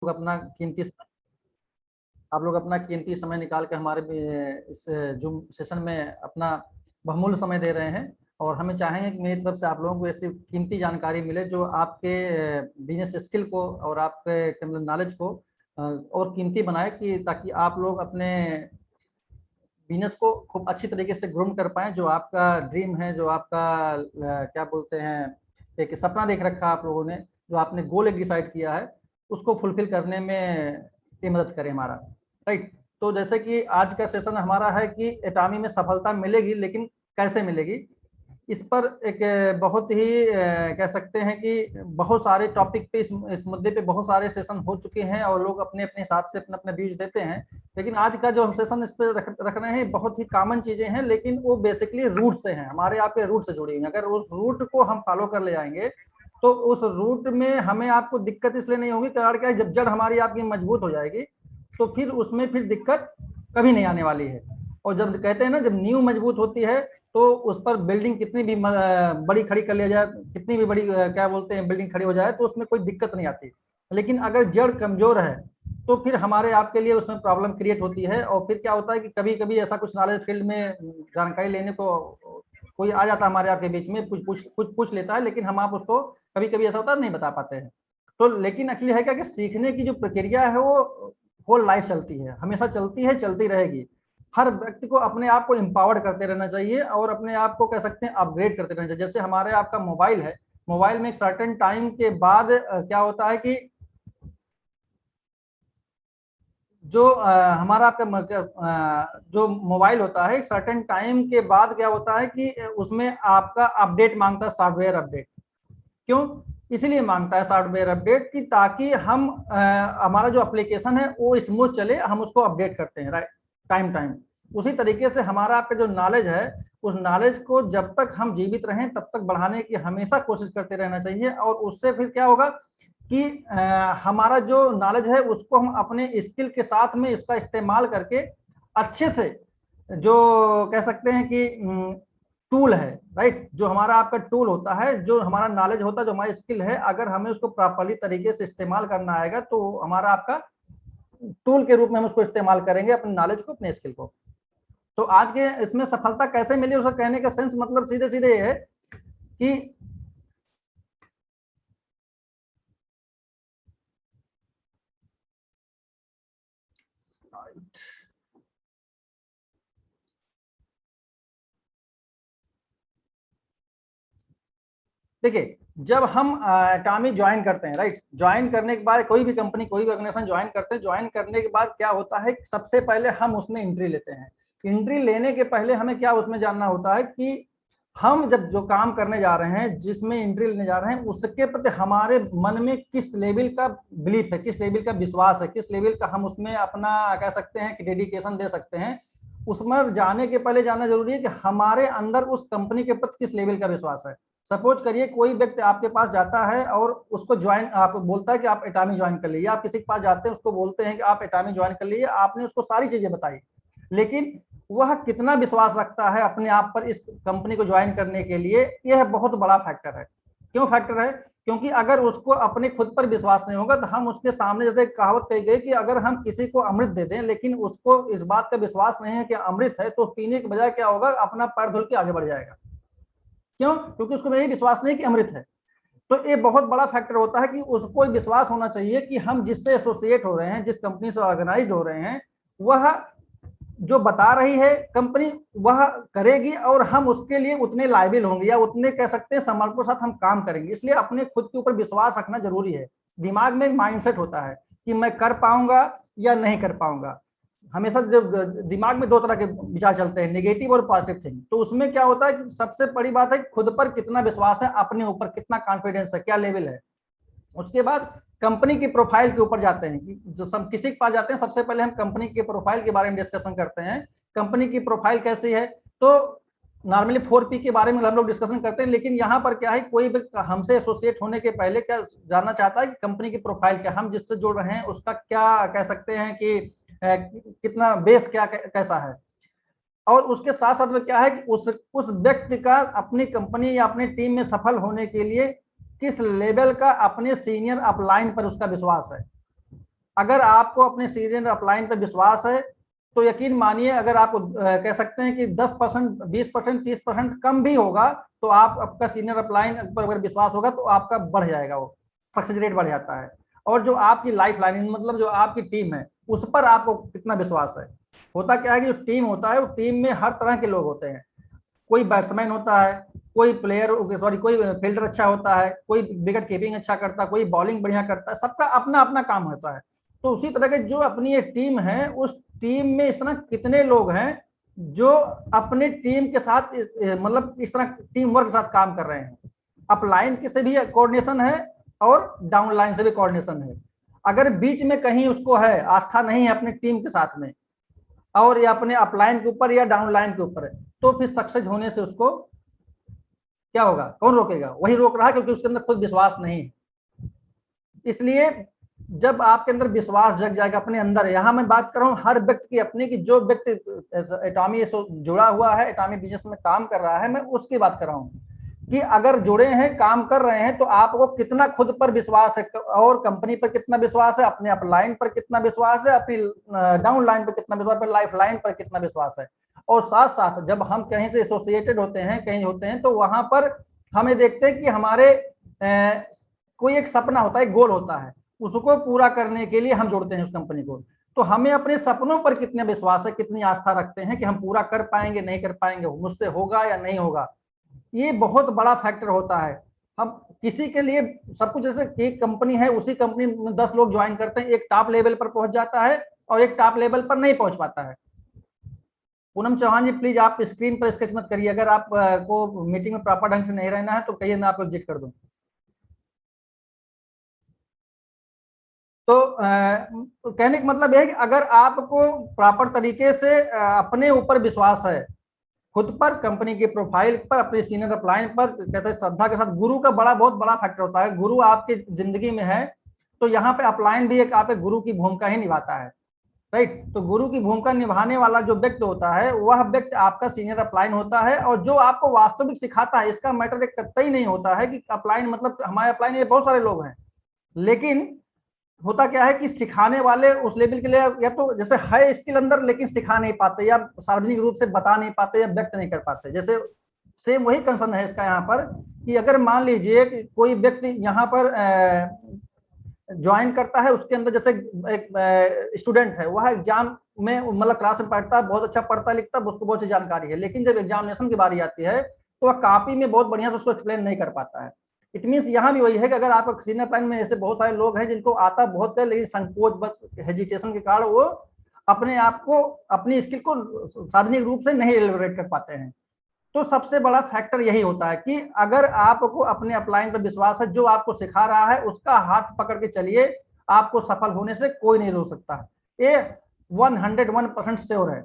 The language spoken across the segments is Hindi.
अपना कीमती समय निकाल के हमारे इस जूम सेशन में अपना बहुमूल्य समय दे रहे हैं, और हमें चाहेंगे कि मेरी तरफ से आप लोगों को ऐसी कीमती जानकारी मिले जो आपके बिजनेस स्किल को और आपके नॉलेज को और कीमती बनाए, कि ताकि आप लोग अपने बिजनेस को खूब अच्छी तरीके से ग्रूम कर पाएं। जो आपका ड्रीम है, जो आपका क्या बोलते हैं, एक सपना देख रखा है आप लोगों ने, जो आपने गोल एक डिसाइड किया है, उसको फुलफिल करने में ये मदद करे हमारा, राइट। तो जैसे कि आज का सेशन हमारा है कि एटामी में सफलता मिलेगी, लेकिन कैसे मिलेगी, इस पर एक बहुत ही कह सकते हैं कि बहुत सारे टॉपिक पे इस मुद्दे पे बहुत सारे सेशन हो चुके हैं, और लोग अपने अपने हिसाब से अपने अपने व्यूज देते हैं। लेकिन आज का जो हम सेशन इस पे रख रहे हैं, बहुत ही कॉमन चीजें हैं, लेकिन वो बेसिकली रूट से हैं, हमारे आपके रूट से जुड़ी हैं। अगर उस रूट को हम फॉलो कर ले जाएंगे तो उस रूट में हमें आपको दिक्कत इसलिए नहीं होगी, कारण क्या है, जब जड़ हमारी आपकी मजबूत हो जाएगी तो फिर उसमें फिर दिक्कत कभी नहीं आने वाली है। और जब कहते हैं ना, जब नींव मजबूत होती है तो उस पर बिल्डिंग कितनी भी बड़ी खड़ी कर लिया जाए, कितनी भी बड़ी क्या बोलते हैं बिल्डिंग खड़ी हो जाए, तो उसमें कोई दिक्कत नहीं आती। लेकिन अगर जड़ कमजोर है तो फिर हमारे आपके लिए उसमें प्रॉब्लम क्रिएट होती है। और फिर क्या होता है कि कभी कभी ऐसा कुछ नॉलेज फील्ड में जानकारी लेने को कोई आ जाता है हमारे आपके बीच में, कुछ पूछ लेता है, लेकिन हम आप उसको कभी कभी ऐसा होता है नहीं बता पाते हैं। तो लेकिन एक्चुअली है क्या कि सीखने की जो प्रक्रिया है वो होल लाइफ चलती है, हमेशा चलती है, चलती रहेगी। हर व्यक्ति को अपने आप को एम्पावर्ड करते रहना चाहिए, और अपने आप को कह सकते हैं अपग्रेड करते रहना चाहिए। जैसे हमारे आपका मोबाइल है, मोबाइल में एक सर्टेन टाइम के बाद क्या होता है कि जो हमारा आपका जो मोबाइल होता है, एक सर्टेन टाइम के बाद क्या होता है कि उसमें आपका अपडेट मांगता है, सॉफ्टवेयर अपडेट। क्यों इसलिए मांगता है सॉफ्टवेयर अपडेट, कि ताकि हम हमारा जो एप्लीकेशन है वो स्मूथ चले, हम उसको अपडेट करते हैं राइट टाइम टाइम। उसी तरीके से हमारा आपका जो नॉलेज है, उस नॉलेज को जब तक हम जीवित रहें तब तक बढ़ाने की हमेशा कोशिश करते रहना चाहिए। और उससे फिर क्या होगा कि हमारा जो नॉलेज है उसको हम अपने स्किल के साथ में इसका इस्तेमाल करके अच्छे से, जो कह सकते हैं कि टूल है राइट, जो हमारा आपका टूल होता है, जो हमारा नॉलेज होता है, जो हमारी स्किल है, अगर हमें उसको प्रॉपरली तरीके से इस्तेमाल करना आएगा तो हमारा आपका टूल के रूप में हम उसको इस्तेमाल करेंगे, अपने नॉलेज को, अपने स्किल को। तो आज के इसमें सफलता कैसे मिली, उसका कहने का सेंस मतलब सीधे सीधे ये है कि देखिए, जब हम एटामी ज्वाइन करते हैं राइट, ज्वाइन करने के बाद कोई भी कंपनी, कोई भी ऑर्गेनाइजेशन ज्वाइन करते हैं, ज्वाइन करने के बाद क्या होता है, सबसे पहले हम उसमें एंट्री लेते हैं। एंट्री लेने के पहले हमें क्या उसमें जानना होता है कि हम जब जो काम करने जा रहे हैं, जिसमें एंट्री लेने जा रहे हैं, उसके प्रति हमारे मन में किस लेवल का बिलीफ है, किस लेवल का विश्वास है, किस लेवल का हम उसमें अपना कह सकते हैं कि डेडिकेशन दे सकते हैं। उसमें जाने के पहले जानना जरूरी है कि हमारे अंदर उस कंपनी के प्रति किस लेवल का विश्वास है। सपोज करिए कोई व्यक्ति आपके पास जाता है और उसको ज्वाइन, आप बोलता है कि आप एटामी ज्वाइन कर लीजिए, आप किसी के पास जाते हैं उसको बोलते हैं कि आप एटामी ज्वाइन कर लीजिए, आपने उसको सारी चीजें बताई, लेकिन वह कितना विश्वास रखता है अपने आप पर इस कंपनी को ज्वाइन करने के लिए, यह बहुत बड़ा फैक्टर है। क्यों फैक्टर है? क्योंकि अगर उसको अपने खुद पर विश्वास नहीं होगा तो हम उसके सामने, जैसे कहावत कही गई कि अगर हम किसी को अमृत दे दें लेकिन उसको इस बात का विश्वास नहीं है कि अमृत है, तो पीने के बजाय क्या होगा, अपना पैर धुल के आगे बढ़ जाएगा। क्यों? क्योंकि उसको यही विश्वास नहीं कि अमृत है। तो ये बहुत बड़ा फैक्टर होता है कि उसको विश्वास होना चाहिए कि हम जिससे एसोसिएट हो रहे हैं, जिस कंपनी से ऑर्गेनाइज हो रहे हैं, वह जो बता रही है कंपनी वह करेगी, और हम उसके लिए उतने लायबिल होंगे, या उतने कह सकते हैं समर्पण के साथ हम काम करेंगे। इसलिए अपने खुद के ऊपर विश्वास रखना जरूरी है। दिमाग में एक माइंडसेट होता है कि मैं कर पाऊंगा या नहीं कर पाऊंगा। हमेशा जब दिमाग में दो तरह के विचार चलते हैं, नेगेटिव और पॉजिटिव थिंग। तो उसमें क्या होता है कि सबसे बड़ी बात है खुद पर कितना विश्वास है, अपने ऊपर कितना कॉन्फिडेंस है, क्या लेवल है। उसके बाद कंपनी की प्रोफाइल के ऊपर जाते हैं कि जो सब किसी के पास जाते हैं, सबसे पहले हम कंपनी की प्रोफाइल के बारे में डिस्कशन करते हैं। कंपनी की प्रोफाइल कैसी है, तो नॉर्मली 4P के बारे में हम लोग डिस्कशन करते हैं। लेकिन यहाँ पर क्या है, कोई भी हमसे एसोसिएट होने के पहले क्या जानना चाहता है कि कंपनी की प्रोफाइल क्या, हम जिससे जुड़ रहे हैं उसका क्या कह सकते हैं कि कितना बेस क्या कैसा है। और उसके साथ साथ में क्या है कि उस व्यक्ति का अपनी कंपनी या अपनी टीम में सफल होने के लिए किस लेवल का अपने सीनियर अपलाइन पर उसका विश्वास है। अगर आपको अपने सीनियर अपलाइन पर विश्वास है तो यकीन मानिए, अगर आप कह सकते हैं कि 10%, 20%, 30% कम भी होगा तो आप आपका सीनियर अपलाइन पर अगर विश्वास होगा तो आपका बढ़ जाएगा, वो सक्सेस रेट बढ़ जाता है। और जो आपकी लाइफ लाइन, मतलब जो आपकी टीम है उस पर आपको कितना विश्वास है। होता क्या है कि जो टीम होता है वो टीम में हर तरह के लोग होते हैं। कोई बैट्समैन होता है, कोई प्लेयर, सॉरी कोई फील्डर अच्छा होता है, कोई विकेट कीपिंग अच्छा करता है, कोई बॉलिंग बढ़िया करता है, सबका अपना अपना काम होता है। तो उसी तरह के जो अपनी ये टीम है, उस टीम में इस तरह कितने लोग हैं जो अपने टीम के साथ मतलब इस तरह टीम वर्क के साथ काम कर रहे हैं। अपलाइन के से भी कोऑर्डिनेशन है और डाउन लाइन से भी कोऑर्डिनेशन है। अगर बीच में कहीं उसको है आस्था नहीं है अपने टीम के साथ में, और या अपने अपलाइन के ऊपर या डाउन लाइन के ऊपर है, तो फिर सक्सेस होने से उसको क्या होगा, कौन रोकेगा? वही रोक रहा है, क्योंकि उसके अंदर खुद विश्वास नहीं है। इसलिए जब आपके अंदर विश्वास जग जाएगा अपने अंदर, यहां मैं बात कर रहा हूं हर व्यक्ति की अपनी, कि जो व्यक्ति एटॉमी से जुड़ा हुआ है, एटॉमी बिजनेस में काम कर रहा है, मैं उसकी बात कर रहा हूं कि अगर जुड़े हैं, काम कर रहे हैं, तो आपको कितना खुद पर विश्वास है, और कंपनी पर कितना विश्वास है, अपने अपलाइन पर कितना विश्वास है, अपनी डाउन लाइन पर कितना विश्वास है, लाइफ लाइन पर कितना विश्वास है। और साथ साथ जब हम कहीं से एसोसिएटेड होते हैं, कहीं होते हैं, तो वहां पर हमें देखते हैं कि हमारे कोई एक सपना होता है, गोल होता है, उसको पूरा करने के लिए हम जोड़ते हैं उस कंपनी को। तो हमें अपने सपनों पर कितना विश्वास है, कितनी आस्था रखते हैं कि हम पूरा कर पाएंगे, नहीं कर पाएंगे, मुझसे होगा या नहीं होगा, ये बहुत बड़ा फैक्टर होता है। हम किसी के लिए सब कुछ, जैसे एक कंपनी है, उसी कंपनी में 10 लोग ज्वाइन करते हैं, एक टॉप लेवल पर पहुंच जाता है और एक टॉप लेवल पर नहीं पहुंच पाता है। पूनम चौहान जी प्लीज आप स्क्रीन पर स्केच मत करिए, अगर आप को मीटिंग में प्रॉपर ढंग से नहीं रहना है तो कहिए, मैं आपको एग्जिट कर दूं। तो कहने का मतलब यह है कि अगर आपको प्रॉपर तरीके से अपने ऊपर विश्वास है, खुद पर, कंपनी की प्रोफाइल पर, अपने सीनियर अपलाइन पर, कहते हैं श्रद्धा के साथ, गुरु का बहुत बड़ा फैक्टर होता है। गुरु आपकी जिंदगी में है तो यहाँ पे अपलाइन भी एक आप एक गुरु की भूमिका ही निभाता है, राइट। तो गुरु की भूमिका निभाने वाला जो व्यक्ति होता है, वह व्यक्ति आपका सीनियर अपलाइन होता है, और जो आपको वास्तविक सिखाता है। इसका मैटर एक कतई नहीं होता है कि अपलाइन मतलब हमारे अपलाइन, ये बहुत सारे लोग हैं, लेकिन होता क्या है कि सिखाने वाले उस लेवल के लिए या तो जैसे है स्किल अंदर, लेकिन सिखा नहीं पाते, या सार्वजनिक रूप से बता नहीं पाते, या व्यक्त नहीं कर पाते। जैसे सेम वही कंसर्न है इसका यहाँ पर, कि अगर मान लीजिए कि कोई व्यक्ति यहाँ पर ज्वाइन करता है, उसके अंदर जैसे एक स्टूडेंट है, वह एग्जाम में मतलब क्लास में पढ़ता है, बहुत अच्छा पढ़ता लिखता है, उसको बहुत सी जानकारी है, लेकिन जब एग्जामिनेशन की बारी आती है तो वह कॉपी में बहुत बढ़िया से उसको एक्सप्लेन नहीं कर पाता है। इट मीन्स यहाँ भी वही है कि अगर आप सीनियर प्लान में ऐसे बहुत सारे लोग हैं जिनको आता बहुत है, लेकिन संकोच, बस हेजिटेशन के कारण वो अपने आप को, अपनी स्किल को सार्वजनिक रूप से नहीं एलिबरेट कर पाते हैं। तो सबसे बड़ा फैक्टर यही होता है कि अगर आपको अपने अपलाइन पर विश्वास है, जो आपको सिखा रहा है उसका हाथ पकड़ के चलिए, आपको सफल होने से कोई नहीं रोक सकता। ये 101% श्योर है।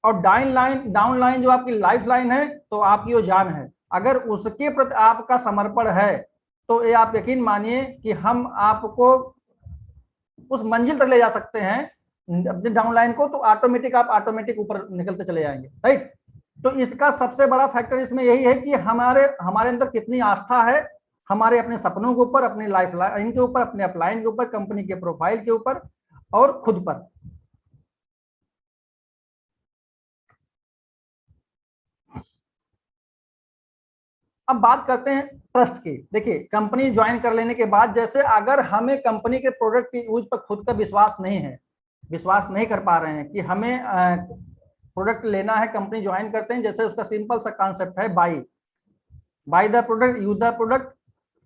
और डाउन लाइन जो आपकी लाइफ लाइन है, तो आपकी वो जान है, अगर उसके प्रति आपका समर्पण है तो ये आप यकीन मानिए कि हम आपको उस मंजिल तक ले जा सकते हैं अपने डाउन लाइन को, तो आप ऑटोमेटिक ऊपर निकलते चले जाएंगे, राइट। तो इसका सबसे बड़ा फैक्टर इसमें यही है कि हमारे हमारे अंदर कितनी आस्था है, हमारे अपने सपनों के ऊपर, अपनी लाइफ लाइन के ऊपर, अपने अपलाइन के ऊपर, कंपनी के प्रोफाइल के ऊपर, और खुद पर। अब बात करते हैं ट्रस्ट की। देखिए, कंपनी ज्वाइन कर लेने के बाद, जैसे अगर हमें कंपनी के प्रोडक्ट की यूज पर खुद का विश्वास नहीं है, विश्वास नहीं कर पा रहे हैं कि हमें प्रोडक्ट लेना है, कंपनी ज्वाइन करते हैं, जैसे उसका सिंपल सा कॉन्सेप्ट है, by the product, use the product,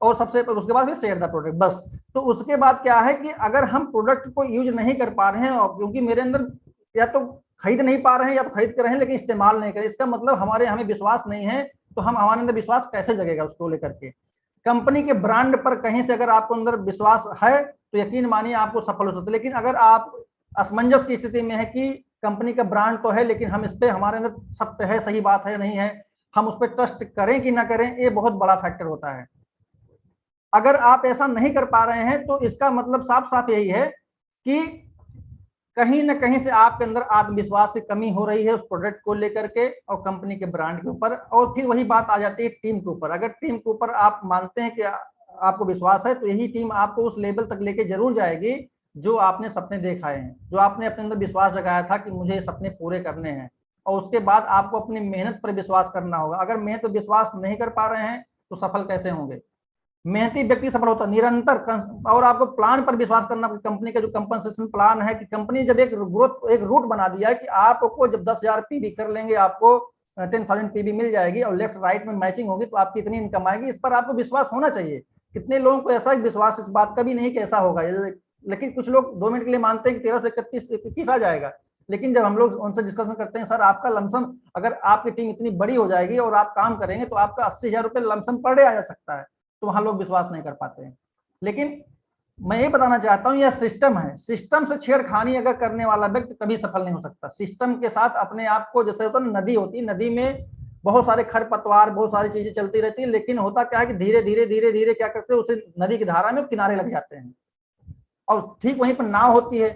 और सबसे उसके बाद फिर शेयर द प्रोडक्ट, बस। तो उसके बाद क्या है कि अगर हम प्रोडक्ट को यूज नहीं कर पा रहे हैं, और क्योंकि मेरे अंदर या तो खरीद नहीं पा रहे हैं या तो खरीद कर रहे हैं लेकिन इस्तेमाल नहीं करें, इसका मतलब हमें विश्वास नहीं है। तो हम हमारे अंदर विश्वास कैसे जगेगा उसको लेकर के? कंपनी के ब्रांड पर कहीं से अगर आपको अंदर विश्वास है तो यकीन मानिए आपको सफल हो सकते हैं। लेकिन अगर आप असमंजस की स्थिति में है कि कंपनी का ब्रांड तो है, लेकिन हम इस पे, हमारे अंदर सत्य है, सही बात है नहीं है, हम उस पर ट्रस्ट करें कि ना करें, ये बहुत बड़ा फैक्टर होता है। अगर आप ऐसा नहीं कर पा रहे हैं तो इसका मतलब साफ साफ यही है कि कहीं ना कहीं से आपके अंदर आत्मविश्वास की कमी हो रही है उस प्रोडक्ट को लेकर के और कंपनी के ब्रांड के ऊपर। और फिर वही बात आ जाती है टीम के ऊपर। अगर टीम के ऊपर आप मानते हैं कि आपको विश्वास है, तो यही टीम आपको उस लेवल तक लेके जरूर जाएगी जो आपने सपने देखाए हैं, जो आपने अपने अंदर विश्वास जगाया था कि मुझे ये सपने पूरे करने हैं, और उसके बाद आपको अपनी मेहनत पर विश्वास करना होगा। अगर मेहनत पर विश्वास नहीं कर पा रहे हैं तो सफल कैसे होंगे? मेहनती व्यक्ति सफल होता है निरंतर। और आपको प्लान पर विश्वास करना, कंपनी का जो कंपनसेशन प्लान है, कि कंपनी जब एक ग्रोथ, एक रूट बना दिया है कि आपको जब 10,000 पीवी कर लेंगे आपको 10,000 पीवी मिल जाएगी और लेफ्ट राइट में मैचिंग होगी तो आपकी इतनी इनकम आएगी, इस पर आपको विश्वास होना चाहिए। कितने लोगों को ऐसा विश्वास इस बात का भी नहीं कि ऐसा होगा, लेकिन कुछ लोग 2 मिनट के लिए मानते हैं कि 13 से 31 आ जाएगा। लेकिन जब हम लोग उनसे डिस्कशन करते हैं, सर आपका लमसम, अगर आपकी टीम इतनी बड़ी हो जाएगी और आप काम करेंगे तो आपका 80,000 रुपये लमसम पर डे आ जा सकता है, तो वहां लोग विश्वास नहीं कर पाते हैं। लेकिन मैं ये बताना चाहता हूं, यह सिस्टम है, सिस्टम से छेड़खानी अगर करने वाला व्यक्ति कभी सफल नहीं हो सकता। सिस्टम के साथ अपने आप को, जैसे होता है नदी होती है, नदी में बहुत सारे खरपतवार, बहुत सारी चीजें चलती रहती है, लेकिन होता क्या है कि धीरे धीरे धीरे धीरे क्या करते हैं, उसे नदी की धारा में किनारे लग जाते हैं। और ठीक वहीं पर नाव होती है,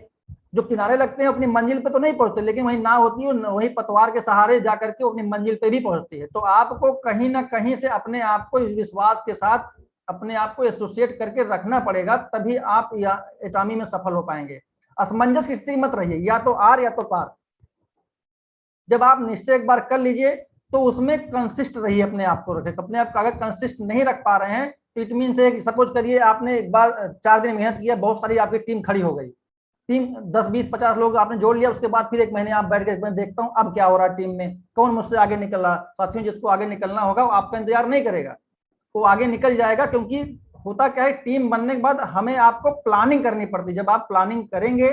जो किनारे लगते हैं अपनी मंजिल पे तो नहीं पहुंचते, लेकिन वही नाव होती है, वही पतवार के सहारे जाकर के अपनी मंजिल पे भी पहुंचती है। तो आपको कहीं ना कहीं से अपने आप को इस विश्वास के साथ अपने आप को एसोसिएट करके रखना पड़ेगा, तभी आप एटामी में सफल हो पाएंगे। असमंजस की स्थिति मत रहिए, या तो आर या तो पार। जब आप निश्चय एक बार कर लीजिए तो उसमें कंसिस्ट रहिए, अपने आप को रखें। अपने आप को अगर कंसिस्ट नहीं रख पा रहे हैं तो इट मीन से, सपोज करिए आपने एक बार 4 दिन मेहनत किया, बहुत सारी आपकी टीम खड़ी हो गई, टीम 10 20 50 लोग आपने जोड़ लिया, उसके बाद फिर 1 महीने आप बैठ के मैं देखता हूं अब क्या हो रहा है टीम में, कौन मुझसे आगे निकल रहा। साथियों, जिसको आगे निकलना होगा वो आपका इंतजार नहीं करेगा, वो आगे निकल जाएगा। क्योंकि होता क्या है, टीम बनने के बाद हमें आपको प्लानिंग करनी पड़ती है। जब आप प्लानिंग करेंगे,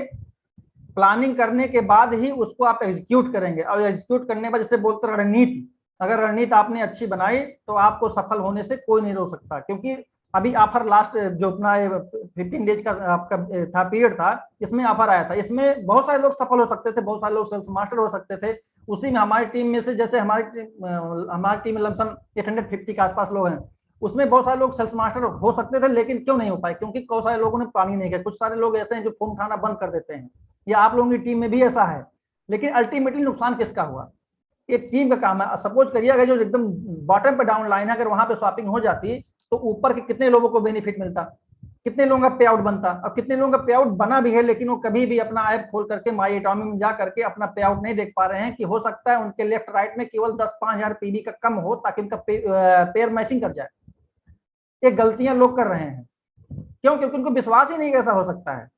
प्लानिंग करने के बाद ही उसको आप एग्जीक्यूट करेंगे, और एग्जीक्यूट करने के बाद जिसे बोलते हैं रणनीति, अगर रणनीति आपने अच्छी बनाई तो आपको सफल होने से कोई नहीं रोक सकता। क्योंकि अभी ऑफर लास्ट जो अपना 15 डेज का आपका था पीरियड था, इसमें ऑफर आया था, इसमें बहुत सारे लोग सफल हो सकते थे, बहुत सारे लोग सेल्स मास्टर हो सकते थे। उसी में हमारी टीम में से, जैसे हमारी टीम में लमसम 850 के आसपास लोग हैं, उसमें बहुत सारे लोग सेल्स मास्टर हो सकते थे, लेकिन क्यों नहीं हो पाए? क्योंकि बहुत सारे लोगों ने प्लानिंग नहीं किया। कुछ सारे लोग ऐसे हैं जो फोन उठाना बंद कर देते हैं, या आप लोगों की टीम में भी ऐसा है। लेकिन अल्टीमेटली नुकसान किसका हुआ? ये टीम का काम है। सपोज करिए अगर जो एकदम बॉटम पे डाउन लाइन है, अगर वहां पे स्वैपिंग हो जाती तो ऊपर के कितने लोगों को बेनिफिट मिलता, कितने लोगों का पे आउट बनता। और कितने लोगों का पे आउट बना भी है, लेकिन वो कभी भी अपना ऐप खोल करके माई एटॉमी में जा करके अपना पे आउट नहीं देख पा रहे हैं, कि हो सकता है उनके लेफ्ट राइट में केवल 10-5 हजार पीवी का कम हो, ताकि उनका पेयर मैचिंग कर जाए। ये गलतियां लोग कर रहे हैं, क्यों? क्योंकि उनको विश्वास ही नहीं कैसा हो सकता है।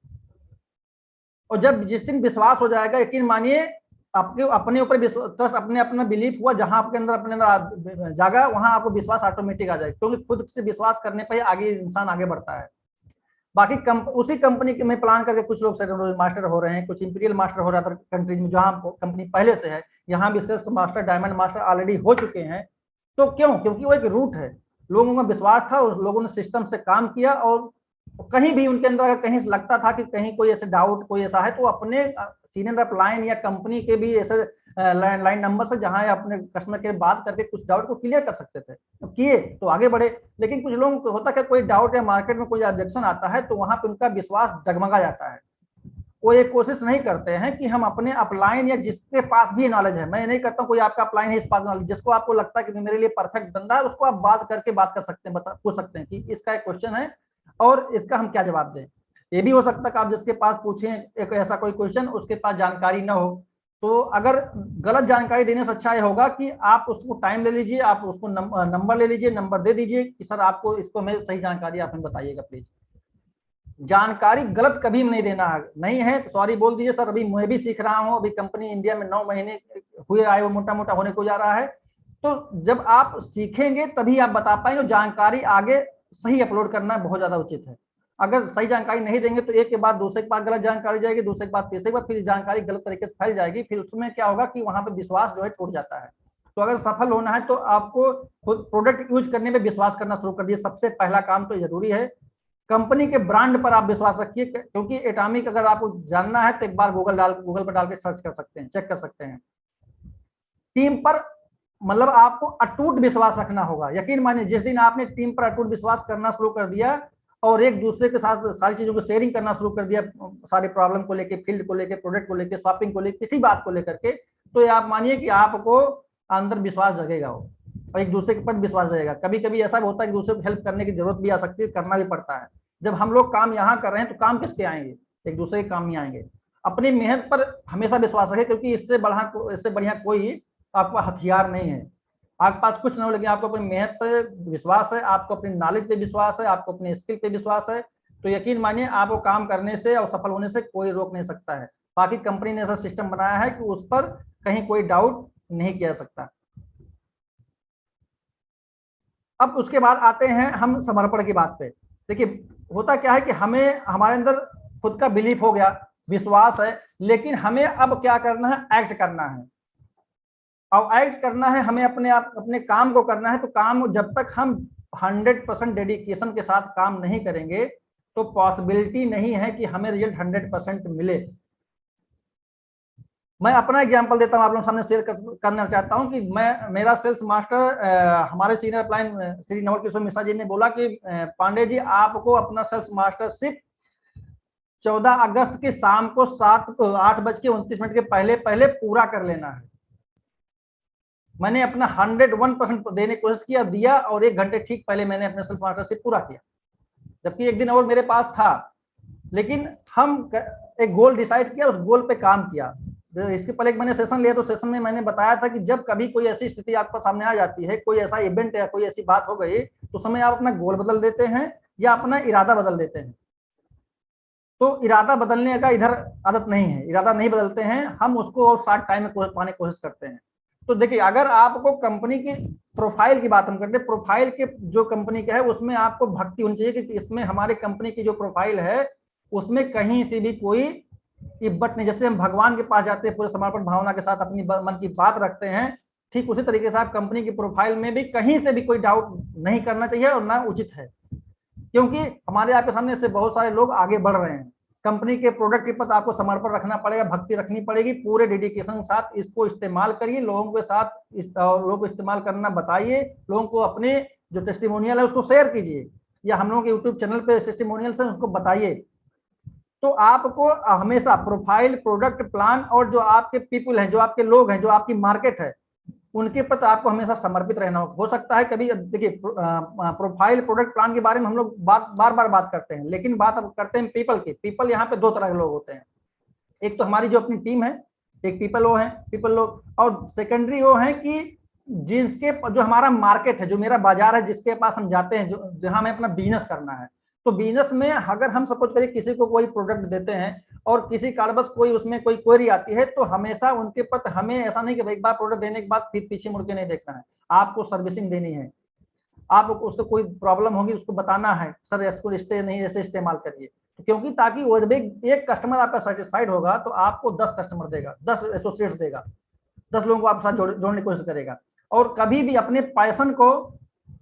और जब जिस दिन विश्वास हो जाएगा, यकीन मानिए, आपके अपने ऊपर विश्वास, अपने अपना बिलीफ हुआ, जहां आपके अंदर अपने अंदर जागा, वहां आपको विश्वास ऑटोमेटिक आ जाएगा। क्योंकि खुद से विश्वास करने पर आगे इंसान आगे बढ़ता है। बाकी उसी कंपनी के में प्लान करके कुछ लोग सेकंड मास्टर हो रहे हैं, कुछ इंपीरियल मास्टर हो रहा था कंट्रीज में जहां कंपनी पहले से है, यहाँ भी sales master, diamond master already हो चुके हैं। तो क्यों? क्योंकि वो एक रूट है, लोगों का विश्वास था, उस लोगों ने सिस्टम से काम किया, और कहीं भी उनके अंदर अगर कहीं लगता था कि कहीं कोई ऐसे डाउट, कोई ऐसा है, तो अपने सीनियर अप लाइन या कंपनी के भी ऐसे लाइन नंबर से जहां अपने कस्टमर के बात करके कुछ डाउट को क्लियर कर सकते थे, तो किए तो आगे बढ़े। लेकिन कुछ लोगों को होता है कोई डाउट या मार्केट में कोई ऑब्जेक्शन आता है, तो वहां पर उनका विश्वास डगमगा जाता है। वो ये कोशिश नहीं करते हैं कि हम अपने अपलाइन, या जिसके पास भी नॉलेज है, मैं नहीं कहता हूँ कोई आपका अपलाइन है इस पास नॉलेज, जिसको आपको लगता है कि मेरे लिए परफेक्ट बंदा है, उसको आप बात करके बात कर सकते हैं, पूछ सकते हैं कि इसका एक क्वेश्चन है और इसका हम क्या जवाब दें। ये भी हो सकता है कि आप जिसके पास पूछें एक ऐसा कोई क्वेश्चन, उसके पास जानकारी ना हो, तो अगर गलत जानकारी देने से अच्छा ये होगा कि आप उसको टाइम ले लीजिए, आप उसको नंबर ले लीजिए, नंबर दे दीजिए कि सर आपको इसको मैं सही जानकारी आप हमें बताइएगा प्लीज। जानकारी गलत कभी नहीं देना है, नहीं है तो सॉरी बोल दीजिए, सर अभी मैं भी सीख रहा हूं, अभी कंपनी इंडिया में 9 महीने हुए आए, वो मोटा मोटा होने को जा रहा है। तो जब आप सीखेंगे तभी आप बता पाएंगे। जानकारी आगे सही अपलोड करना बहुत ज्यादा उचित है। अगर सही जानकारी नहीं देंगे तो एक के बाद दूसरे के पास गलत जानकारी जाएगी, दूसरे के बाद तीसरे के बाद, फिर जानकारी गलत तरीके से फैल जाएगी, फिर उसमें क्या होगा कि वहां पर विश्वास जो है टूट जाता है। तो अगर सफल होना है तो आपको खुद प्रोडक्ट यूज करने में विश्वास करना शुरू कर दिए, सबसे पहला काम तो जरूरी है। कंपनी के ब्रांड पर आप विश्वास रखिए, क्योंकि एटॉमिक अगर आपको जानना है तो एक बार गूगल पर डाल के सर्च कर सकते हैं, चेक कर सकते हैं। टीम पर मतलब आपको अटूट विश्वास रखना होगा। यकीन मानिए, जिस दिन आपने टीम पर अटूट विश्वास करना शुरू कर दिया और एक दूसरे के साथ सारी चीजों को शेयरिंग करना शुरू कर दिया, सारे प्रॉब्लम को लेके, फील्ड को लेके, प्रोडक्ट को लेके, शॉपिंग को लेके, किसी बात को लेकर के, तो ये आप मानिए कि आपको अंदर विश्वास जगेगा वो, और एक दूसरे के ऊपर विश्वास रहेगा। कभी कभी ऐसा भी होता है कि दूसरे को हेल्प करने की जरूरत भी आ सकती है, करना भी पड़ता है। जब हम लोग काम यहाँ कर रहे हैं तो काम किसके आएंगे? एक दूसरे के काम में आएंगे। अपनी मेहनत पर हमेशा विश्वास रखें, क्योंकि इससे बढ़िया कोई आपका हथियार नहीं है। आपके पास कुछ ना हो, लेकिन आपको अपनी मेहनत पर विश्वास है, आपको अपनी नॉलेज पे विश्वास है, आपको अपने स्किल पे विश्वास है, तो यकीन मानिए आपको काम करने से और सफल होने से कोई रोक नहीं सकता है। बाकी कंपनी ने ऐसा सिस्टम बनाया है कि उस पर कहीं कोई डाउट नहीं किया जा सकता। अब उसके बाद आते हैं हम समर्पण की बात पे। देखिए होता क्या है कि हमें हमारे अंदर खुद का बिलीफ हो गया, विश्वास है, लेकिन हमें अब क्या करना है, एक्ट करना है। और एक्ट करना है हमें, अपने काम को करना है। तो काम जब तक हम 100% डेडिकेशन के साथ काम नहीं करेंगे तो पॉसिबिलिटी नहीं है कि हमें रिजल्ट 100% मिले। मैं अपना एग्जांपल देता हूं, आप लोगों के सामने शेयर करना चाहता हूं कि मेरा सेल्स मास्टर हमारे सीनियर अप्लाइन श्री नवल किशोर मिश्रा जी ने बोला कि पांडे जी आपको अपना सेल्स मास्टरशिप 14 अगस्त की शाम को 8:29 के पहले पहले पूरा कर लेना है। मैंने अपना 101% देने की कोशिश दिया और 1 घंटे ठीक पहले मैंने अपने सेल्स मास्टरशिप पूरा किया, जबकि 1 दिन और मेरे पास था। लेकिन हम एक गोल डिसाइड किया, उस गोल पे काम किया। इसके पहले एक मैंने सेशन लिया, तो सेशन में मैंने बताया था कि जब कभी कोई ऐसी स्थिति आपके सामने आ जाती है, कोई ऐसा इवेंट या कोई ऐसी बात हो गई, तो समय आप अपना गोल बदल देते हैं या अपना इरादा बदल देते हैं। तो इरादा बदलने का इधर आदत नहीं है, इरादा नहीं बदलते हैं हम, उसको और शॉर्ट टाइम में पाने की कोशिश करते हैं। तो देखिए अगर आपको कंपनी की प्रोफाइल की बात हम करते हैं, प्रोफाइल के जो कंपनी का है उसमें आपको भक्ति होनी चाहिए कि इसमें हमारे कंपनी की जो प्रोफाइल है उसमें कहीं से भी कोई इब्बत नहीं। जैसे हम भगवान के पास जाते हैं पूरे समर्पण भावना के साथ अपनी मन की बात रखते हैं, ठीक उसी तरीके से आप कंपनी की प्रोफाइल में भी कहीं से भी कोई डाउट नहीं करना चाहिए और ना उचित है। क्योंकि हमारे आपके सामने से बहुत सारे लोग आगे बढ़ रहे हैं, कंपनी के प्रोडक्ट के प्रति आपको समर्पण रखना पड़ेगा, भक्ति रखनी पड़ेगी, पूरे डेडिकेशन के साथ इसको इस्तेमाल करिए, लोगों के साथ लोगों को इस्तेमाल करना बताइए, लोगों को अपने जो टेस्टिमोनियल है उसको शेयर कीजिए, या हम लोगों के यूट्यूब चैनल पे टेस्टिमोनियल्स हैं उसको बताइए। तो आपको हमेशा प्रोफाइल, प्रोडक्ट प्लान और जो आपके पीपल हैं, जो आपके लोग हैं, जो आपकी मार्केट है, उनके प्रति आपको हमेशा समर्पित रहना हो सकता है कभी देखिए प्रोफाइल, प्रोडक्ट प्लान के बारे में हम लोग बार बार बात करते हैं, लेकिन बात अब करते हैं पीपल की। पीपल यहाँ पे 2 तरह के लोग होते हैं, एक तो हमारी जो अपनी टीम है, एक पीपल वो है, पीपल लोग, और सेकेंडरी वो है कि जिसके जो हमारा मार्केट है, जो मेरा बाजार है, जिसके पास हम जाते हैं, जो जहां हमें अपना बिजनेस करना है। तो बिजनेस में अगर हम सपोज करिए किसी को कोई प्रोडक्ट देते हैं और किसी कारणवश कोई उसमें कोई क्वेरी आती है, तो हमेशा उनके प्रति हमें ऐसा नहीं कि एक बार प्रोडक्ट देने के बाद फिर पीछे मुड़ के नहीं देखना है, आपको सर्विसिंग देनी है। आप उसको कोई प्रॉब्लम होगी उसको बताना है, सर इसको नहीं ऐसे इस्तेमाल करिए, तो क्योंकि ताकि वो एक कस्टमर आपका सेटिस्फाइड होगा तो आपको 10 कस्टमर देगा, 10 एसोसिएट्स देगा, 10 लोगों को आपके साथ जोड़ने की कोशिश करेगा। और कभी भी अपने पैशन को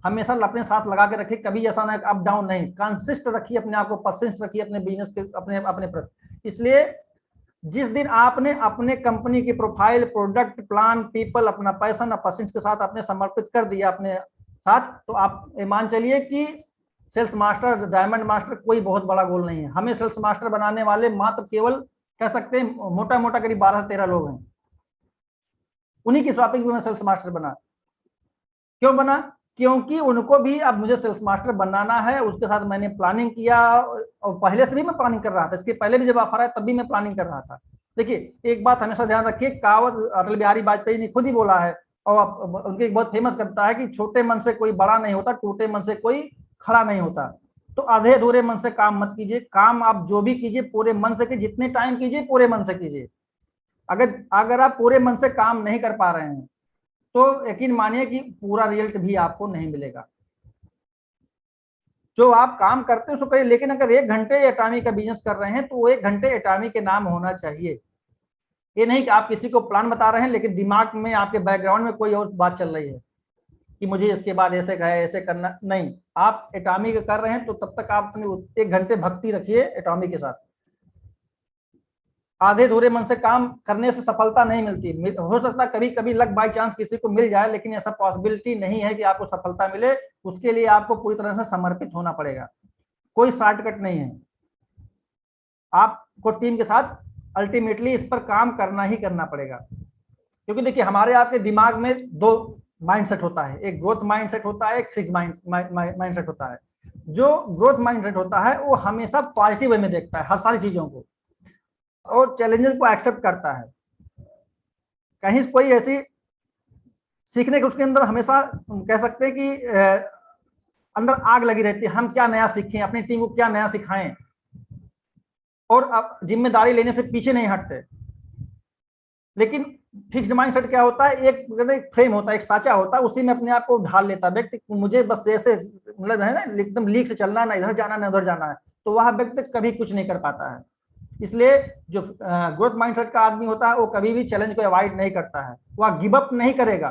हमेशा अपने साथ लगा के रखिए, कभी ऐसा ना अप डाउन नहीं, कंसिस्ट रखिए अपने आप को, परसिस्ट रखिए अपने बिजनेस के अपने प्रति। इसलिए जिस दिन आपने अपने कंपनी की प्रोफाइल, प्रोडक्ट प्लान, पीपल, अपना पैशन और परसिस्ट के साथ आपने समर्पित कर दिया अपने साथ, तो आप मान चलिए कि सेल्स मास्टर, डायमंड मास्टर कोई बहुत बड़ा गोल नहीं है। हमें सेल्स मास्टर बनाने वाले मात्र केवल कह सकते हैं मोटा मोटा करीब 12 से 13 लोग हैं, उन्हीं की शॉपिंग में सेल्स मास्टर बना। क्यों बना? क्योंकि उनको भी अब मुझे सेल्स मास्टर बनाना है, उसके साथ मैंने प्लानिंग किया, और पहले से भी मैं प्लानिंग कर रहा था, इसके पहले भी जब ऑफर आया तब भी मैं प्लानिंग कर रहा था। देखिए एक बात हमेशा ध्यान रखिए, कहावत अटल बिहारी वाजपेयी ने खुद ही बोला है, और उनकी एक बहुत फेमस कविता है कि छोटे मन से कोई बड़ा नहीं होता, टूटे मन से कोई खड़ा नहीं होता। तो आधे अधूरे मन से काम मत कीजिए, काम आप जो भी कीजिए पूरे मन से कीजिए, जितने टाइम कीजिए पूरे मन से कीजिए। अगर आप पूरे मन से काम नहीं कर पा रहे हैं तो यकीन मानिए कि पूरा रिजल्ट भी आपको नहीं मिलेगा। जो आप काम करते हैं उसको करिए, लेकिन अगर 1 घंटे एटॉमी का बिजनेस कर रहे हैं तो वो 1 घंटे एटॉमी के नाम होना चाहिए। ये नहीं कि आप किसी को प्लान बता रहे हैं लेकिन दिमाग में आपके बैकग्राउंड में कोई और बात चल रही है कि मुझे इसके बाद ऐसे कहे, ऐसे करना नहीं। आप एटॉमी कर रहे हैं तो तब तक आप अपने 1 घंटे भक्ति रखिए एटॉमी के साथ। आधे अधूरे मन से काम करने से सफलता नहीं मिलती। हो सकता है कभी कभी लक बाय चांस किसी को मिल जाए, लेकिन ऐसा पॉसिबिलिटी नहीं है कि आपको सफलता मिले। उसके लिए आपको पूरी तरह से समर्पित होना पड़ेगा, कोई शॉर्टकट नहीं है। आपको टीम के साथ अल्टीमेटली इस पर काम करना ही करना पड़ेगा, क्योंकि देखिए हमारे आपके दिमाग में 2 माइंडसेट होता है, एक ग्रोथ माइंडसेट होता है, एक फिक्स माइंडसेट होता है। जो ग्रोथ माइंडसेट होता है वो हमेशा पॉजिटिव वे में देखता है हर सारी चीजों को, और चैलेंजेस को एक्सेप्ट करता है। कहीं कोई ऐसी सीखने के उसके अंदर हमेशा कह सकते हैं कि अंदर आग लगी रहती है, हम क्या नया सीखें, अपनी टीम को क्या नया सिखाएं, और अब जिम्मेदारी लेने से पीछे नहीं हटते। लेकिन फिक्स्ड माइंडसेट क्या होता है, एक फ्रेम होता है, एक साचा होता है, उसी में अपने आप को ढाल लेता है व्यक्ति। मुझे बस ऐसे मतलब है ना, एकदम लीक से चलना, ना इधर जाना ना उधर जाना है, तो वह व्यक्ति कभी कुछ नहीं कर पाता है। इसलिए जो ग्रोथ माइंडसेट का आदमी होता है वो कभी भी चैलेंज को अवॉइड नहीं करता है, वह गिव अप नहीं करेगा,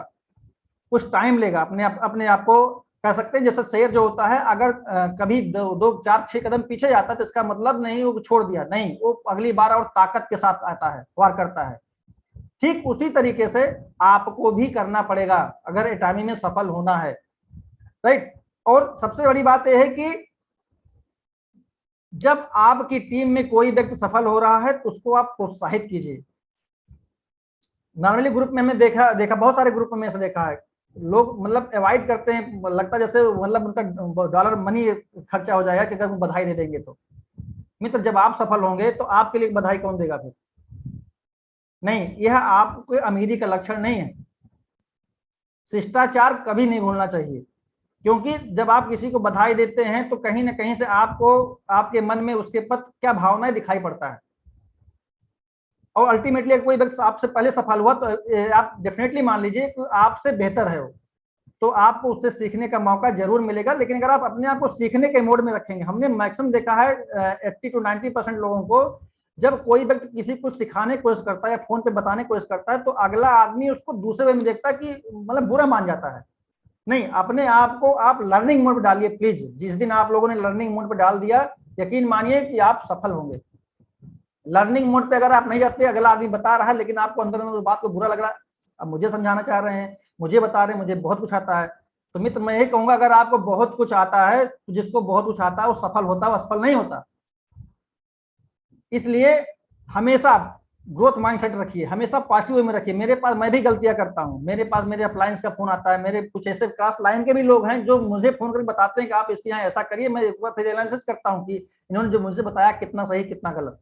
कुछ टाइम लेगा, अपने आप को कह सकते हैं जैसे शेर जो होता है, अगर कभी 2 4 6 कदम पीछे जाता है तो इसका मतलब नहीं वो छोड़ दिया, नहीं, वो अगली बार और ताकत के साथ आता है, वार करता है। ठीक उसी तरीके से आपको भी करना पड़ेगा अगर एटामी में सफल होना है, राइट। और सबसे बड़ी बात यह है कि जब आपकी टीम में कोई व्यक्ति सफल हो रहा है तो उसको आप प्रोत्साहित कीजिए। नॉर्मली ग्रुप में हमने देखा बहुत सारे ग्रुप में ऐसा देखा है, लोग मतलब अवॉइड करते हैं, लगता जैसे मतलब उनका डॉलर मनी खर्चा हो जाएगा कि अगर वो बधाई दे देंगे तो। मित्र, जब आप सफल होंगे तो आपके लिए बधाई कौन देगा फिर? नहीं, यह आपके अमीरी का लक्षण नहीं है। शिष्टाचार कभी नहीं भूलना चाहिए, क्योंकि जब आप किसी को बधाई देते हैं तो कहीं ना कहीं से आपको आपके मन में उसके प्रति क्या भावनाएं दिखाई पड़ता है। और अल्टीमेटली कोई व्यक्ति आपसे पहले सफल हुआ तो आप डेफिनेटली मान लीजिए कि आपसे बेहतर है वो, तो आपको उससे सीखने का मौका जरूर मिलेगा। लेकिन अगर आप अपने आप को सीखने के मोड में रखेंगे, हमने मैक्सिमम देखा है 80 to 90% लोगों को, जब कोई व्यक्ति किसी को सिखाने की कोशिश करता है या फोन पे बताने की कोशिश करता है तो अगला आदमी उसको दूसरे वे में देखता है कि मतलब बुरा मान जाता है। नहीं, अपने आप को आप लर्निंग मोड पे डालिए प्लीज। जिस दिन आप लोगों ने लर्निंग मोड पे डाल दिया, यकीन मानिए कि आप सफल होंगे। लर्निंग मोड पे अगर आप नहीं जाते, अगला आदमी बता रहा है लेकिन आपको अंदर अंदर बात को बुरा लग रहा है, अब मुझे समझाना चाह रहे हैं, मुझे बता रहे हैं मुझे बहुत कुछ आता है, तो मित्र मैं यही कहूंगा अगर आपको बहुत कुछ आता है तो जिसको बहुत कुछ आता है वो सफल होता है, वो असफल नहीं होता। इसलिए हमेशा ग्रोथ माइंडसेट रखिए, हमेशा पॉजिटिव वे में रखिए। मेरे पास, मैं भी गलतियां करता हूं, मेरे पास मेरे अप्लायंस का फोन आता है, मेरे कुछ ऐसे क्लास लाइन के भी लोग हैं जो मुझे फोन करके बताते हैं कि आप इसके यहाँ ऐसा करिए, मैं एक बार फिर एनालिसिस करता हूं कि इन्होंने जो मुझे बताया कितना सही कितना गलत।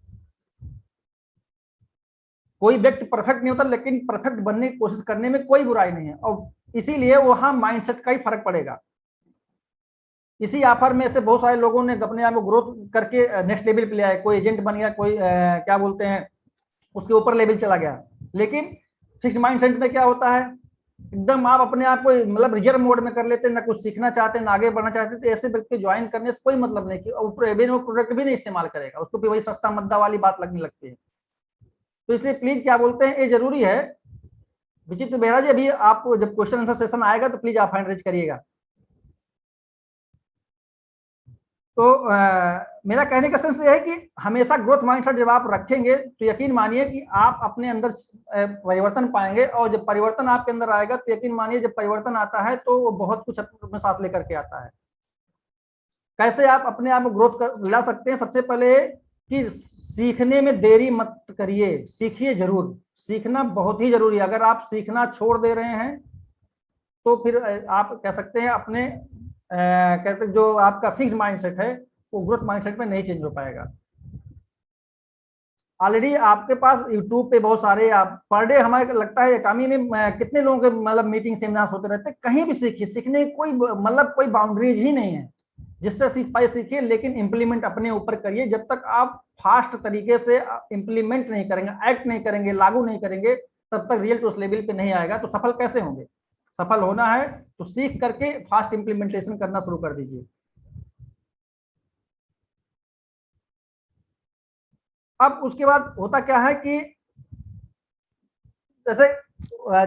कोई व्यक्ति परफेक्ट नहीं होता, लेकिन परफेक्ट बनने की कोशिश करने में कोई बुराई नहीं है, और इसीलिए वहां माइंडसेट का ही फर्क पड़ेगा। इसी ऑफर में से बहुत सारे लोगों ने अपने आप को ग्रोथ करके नेक्स्ट लेवल पे ले आए, कोई एजेंट बन गया, कोई क्या बोलते हैं उसके ऊपर लेवल चला गया। लेकिन फिक्स माइंडसेट में क्या होता है, एकदम आप अपने आप को मतलब रिजर्व मोड में कर लेते हैं, ना कुछ सीखना चाहते हैं ना आगे बढ़ना चाहते हैं, तो ऐसे व्यक्ति ज्वाइन करने से कोई मतलब नहीं कि वो प्रोडक्ट भी नहीं इस्तेमाल करेगा, उसको भी वही सस्ता मद्दा वाली बात लगने लगती है। तो इसलिए प्लीज क्या बोलते हैं, ये जरूरी है। विचित्र बेहरा जी, अभी आप जब क्वेश्चन आंसर सेशन आएगा तो प्लीज आप हैंड रेज करिएगा। तो मेरा कहने का सेंस ये है कि हमेशा ग्रोथ माइंडसेट जब आप रखेंगे तो यकीन मानिए कि आप अपने अंदर परिवर्तन पाएंगे, और जब परिवर्तन आपके अंदर आएगा तो यकीन मानिए जब परिवर्तन आता है तो वो बहुत कुछ अपने साथ लेकर के आता है। कैसे आप अपने आप को ग्रोथ ला सकते हैं? सबसे पहले कि सीखने में देरी मत करिए, सीखिए जरूर, सीखना बहुत ही जरूरी है। अगर आप सीखना छोड़ दे रहे हैं तो फिर आप कह सकते हैं अपने कहते जो आपका फिक्स माइंडसेट है वो ग्रोथ माइंडसेट में नहीं चेंज हो पाएगा। ऑलरेडी आपके पास यूट्यूब पे बहुत सारे, आप पर डे हमारे लगता है एटामी में कितने लोगों के मतलब मीटिंग सेमिनार्स होते रहते हैं, कहीं भी सीखिए, सीखने की कोई मतलब कोई बाउंड्रीज ही नहीं है। जिससे सीख पाए सीखिए, लेकिन इंप्लीमेंट अपने ऊपर करिए। जब तक आप फास्ट तरीके से इंप्लीमेंट नहीं करेंगे, एक्ट नहीं करेंगे, लागू नहीं करेंगे, तब तक रियल उस लेवल पे नहीं आएगा। तो सफल कैसे होंगे? सफल होना है तो सीख करके फास्ट इंप्लीमेंटेशन करना शुरू कर दीजिए। अब उसके बाद होता क्या है कि जैसे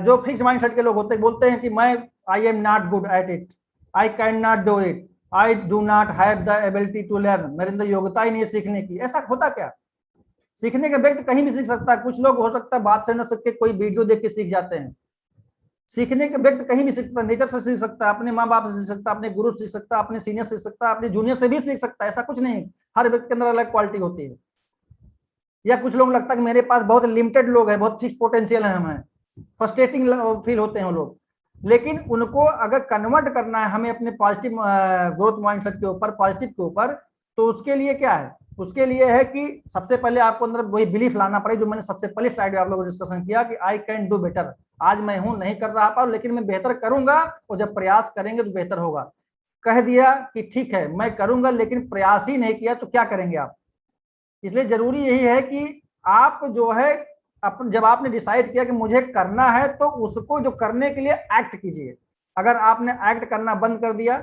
जो फिक्स माइंडसेट के लोग होते हैं बोलते हैं कि मैं I am not good at it, I can not do it, I do not have the ability to learn, मेरे अंदर योग्यता ही नहीं है सीखने की। ऐसा होता क्या? सीखने का व्यक्ति कहीं भी सीख सकता है। कुछ लोग हो सकता है बात से न सके कोई वीडियो देख के सीख जाते हैं। सीखने के व्यक्ति कहीं भी सीख सकता है, नेचर से सीख सकता है, अपने माँ बाप से सीख सकता है, अपने गुरु से सीख सकता है, अपने सीनियर से सीख सकता है, अपने जूनियर से भी सीख सकता है। ऐसा कुछ नहीं, हर व्यक्ति के अंदर अलग क्वालिटी होती है। या कुछ लोग लगता है कि मेरे पास बहुत लिमिटेड लोग हैं, बहुत फिक्स पोटेंशियल है, हमें फ्रस्ट्रेटिंग फील होते हैं वो लोग। लेकिन उनको अगर कन्वर्ट करना है हमें अपने पॉजिटिव ग्रोथ माइंडसेट के ऊपर, पॉजिटिव के ऊपर, तो उसके लिए क्या है, उसके लिए है कि सबसे पहले आपको अंदर वही बिलीफ लाना पड़ेगा जो मैंने सबसे पहले स्लाइड में आप लोगों को डिस्कशन किया कि आई कैन डू बेटर। आज मैं हूं, नहीं कर रहा था, लेकिन मैं बेहतर करूंगा, और जब प्रयास करेंगे तो बेहतर होगा। कह दिया कि ठीक है मैं करूंगा, लेकिन प्रयास ही नहीं किया तो क्या करेंगे आप। इसलिए जरूरी यही है कि आप जो है अपन, जब आपने डिसाइड किया कि मुझे करना है, तो उसको जो करने के लिए एक्ट कीजिए। अगर आपने एक्ट करना बंद कर दिया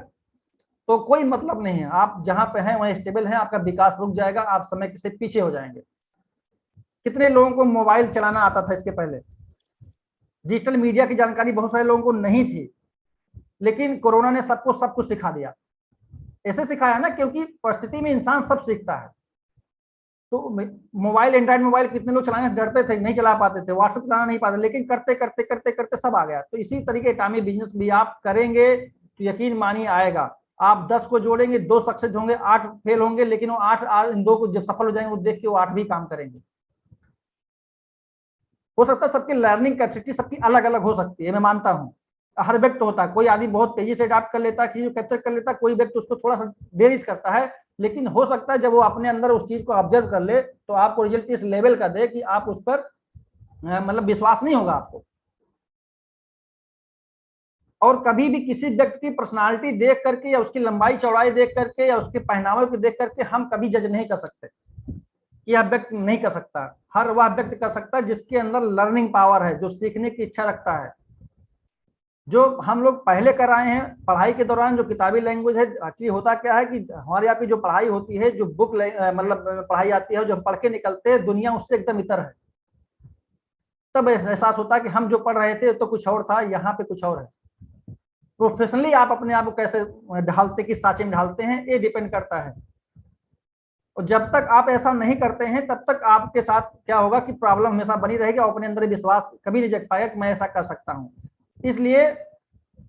तो कोई मतलब नहीं है, आप जहां पे हैं वहीं स्टेबल हैं, आपका विकास रुक जाएगा, आप समय से पीछे हो जाएंगे। कितने लोगों को मोबाइल चलाना आता था इसके पहले, डिजिटल मीडिया की जानकारी बहुत सारे लोगों को नहीं थी, लेकिन कोरोना ने सबको सब कुछ सिखा दिया। ऐसे सिखाया ना, क्योंकि परिस्थिति में इंसान सब सीखता है। तो मोबाइल, एंड्रॉइड मोबाइल कितने लोग चलाने डरते थे, नहीं चला पाते थे, व्हाट्सएप चलाना नहीं पाते, लेकिन करते करते करते करते सब आ गया। तो इसी तरीके टाइमी बिजनेस भी आप करेंगे तो यकीन मानिए आएगा। आप 10 को जोड़ेंगे, 2 सक्सेस होंगे, 8 फेल होंगे, लेकिन वो 8 इन 2 को जब सफल हो जाएंगे वो देख के वो 8 भी काम करेंगे। हो सकता है सबकी लर्निंग कैपेसिटी सबकी अलग अलग हो सकती है, मैं मानता हूँ। हर व्यक्ति होता है, कोई आदमी बहुत तेजी से अडाप्ट कर लेता है, चीज कैप्चर कर लेता है, कोई व्यक्ति उसको थोड़ा सा देरी से करता है। लेकिन हो सकता है जब वो अपने अंदर उस चीज को ऑब्जर्व कर ले तो आपको रिजल्ट इस लेवल का दे कि आप उस पर मतलब विश्वास नहीं होगा आपको। और कभी भी किसी व्यक्ति की पर्सनालिटी देख करके या उसकी लंबाई चौड़ाई देख करके या उसके पहनावे को देख करके हम कभी जज नहीं कर सकते कि यह व्यक्ति नहीं कर सकता। हर वह व्यक्ति कर सकता है जिसके अंदर लर्निंग पावर है, जो सीखने की इच्छा रखता है। जो हम लोग पहले कर आए हैं पढ़ाई के दौरान, जो किताबी लैंग्वेज है, एक्चुअली होता क्या है कि हमारे यहाँ की जो पढ़ाई होती है, जो बुक मतलब पढ़ाई आती है, जो हम पढ़ के निकलते हैं, दुनिया उससे एकदम इतर है। तब एहसास होता है कि हम जो पढ़ रहे थे तो कुछ और था, यहाँ पे कुछ और है। प्रोफेशनली आप अपने आप को कैसे ढालते, किस साँचे में ढालते हैं, ये डिपेंड करता है। और जब तक आप ऐसा नहीं करते हैं तब तक आपके साथ क्या होगा कि प्रॉब्लम हमेशा बनी रहेगी, और अपने अंदर विश्वास कभी नहीं जग पाएगा कि मैं ऐसा कर सकता हूँ। इसलिए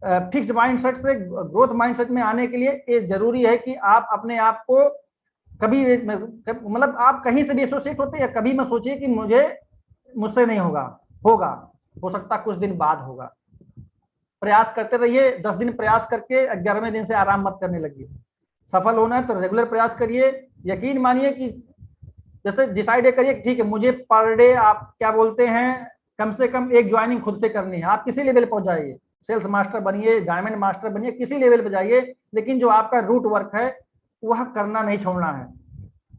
फिक्स्ड माइंडसेट से ग्रोथ माइंडसेट में आने के लिए ये जरूरी है कि आप अपने आप को कभी मतलब आप कहीं से भी एसोसिएट होते हैं, कभी मत सोचिए कि मुझसे नहीं होगा। होगा, हो सकता कुछ दिन बाद होगा। प्रयास करते रहिए, 10 दिन प्रयास करके 11वें दिन से आराम मत करने लगिए। सफल होना है तो रेगुलर प्रयास करिए। यकीन मानिए कि जैसे डिसाइड करिए ठीक है मुझे पर डे आप क्या बोलते हैं कम से कम एक ज्वाइनिंग खुद से करनी है। आप किसी लेवल पहुंच जाइए, सेल्स मास्टर बनिए, डायमंड मास्टर बनिए, किसी लेवल पे जाइए, लेकिन जो आपका रूट वर्क है वह करना नहीं छोड़ना है।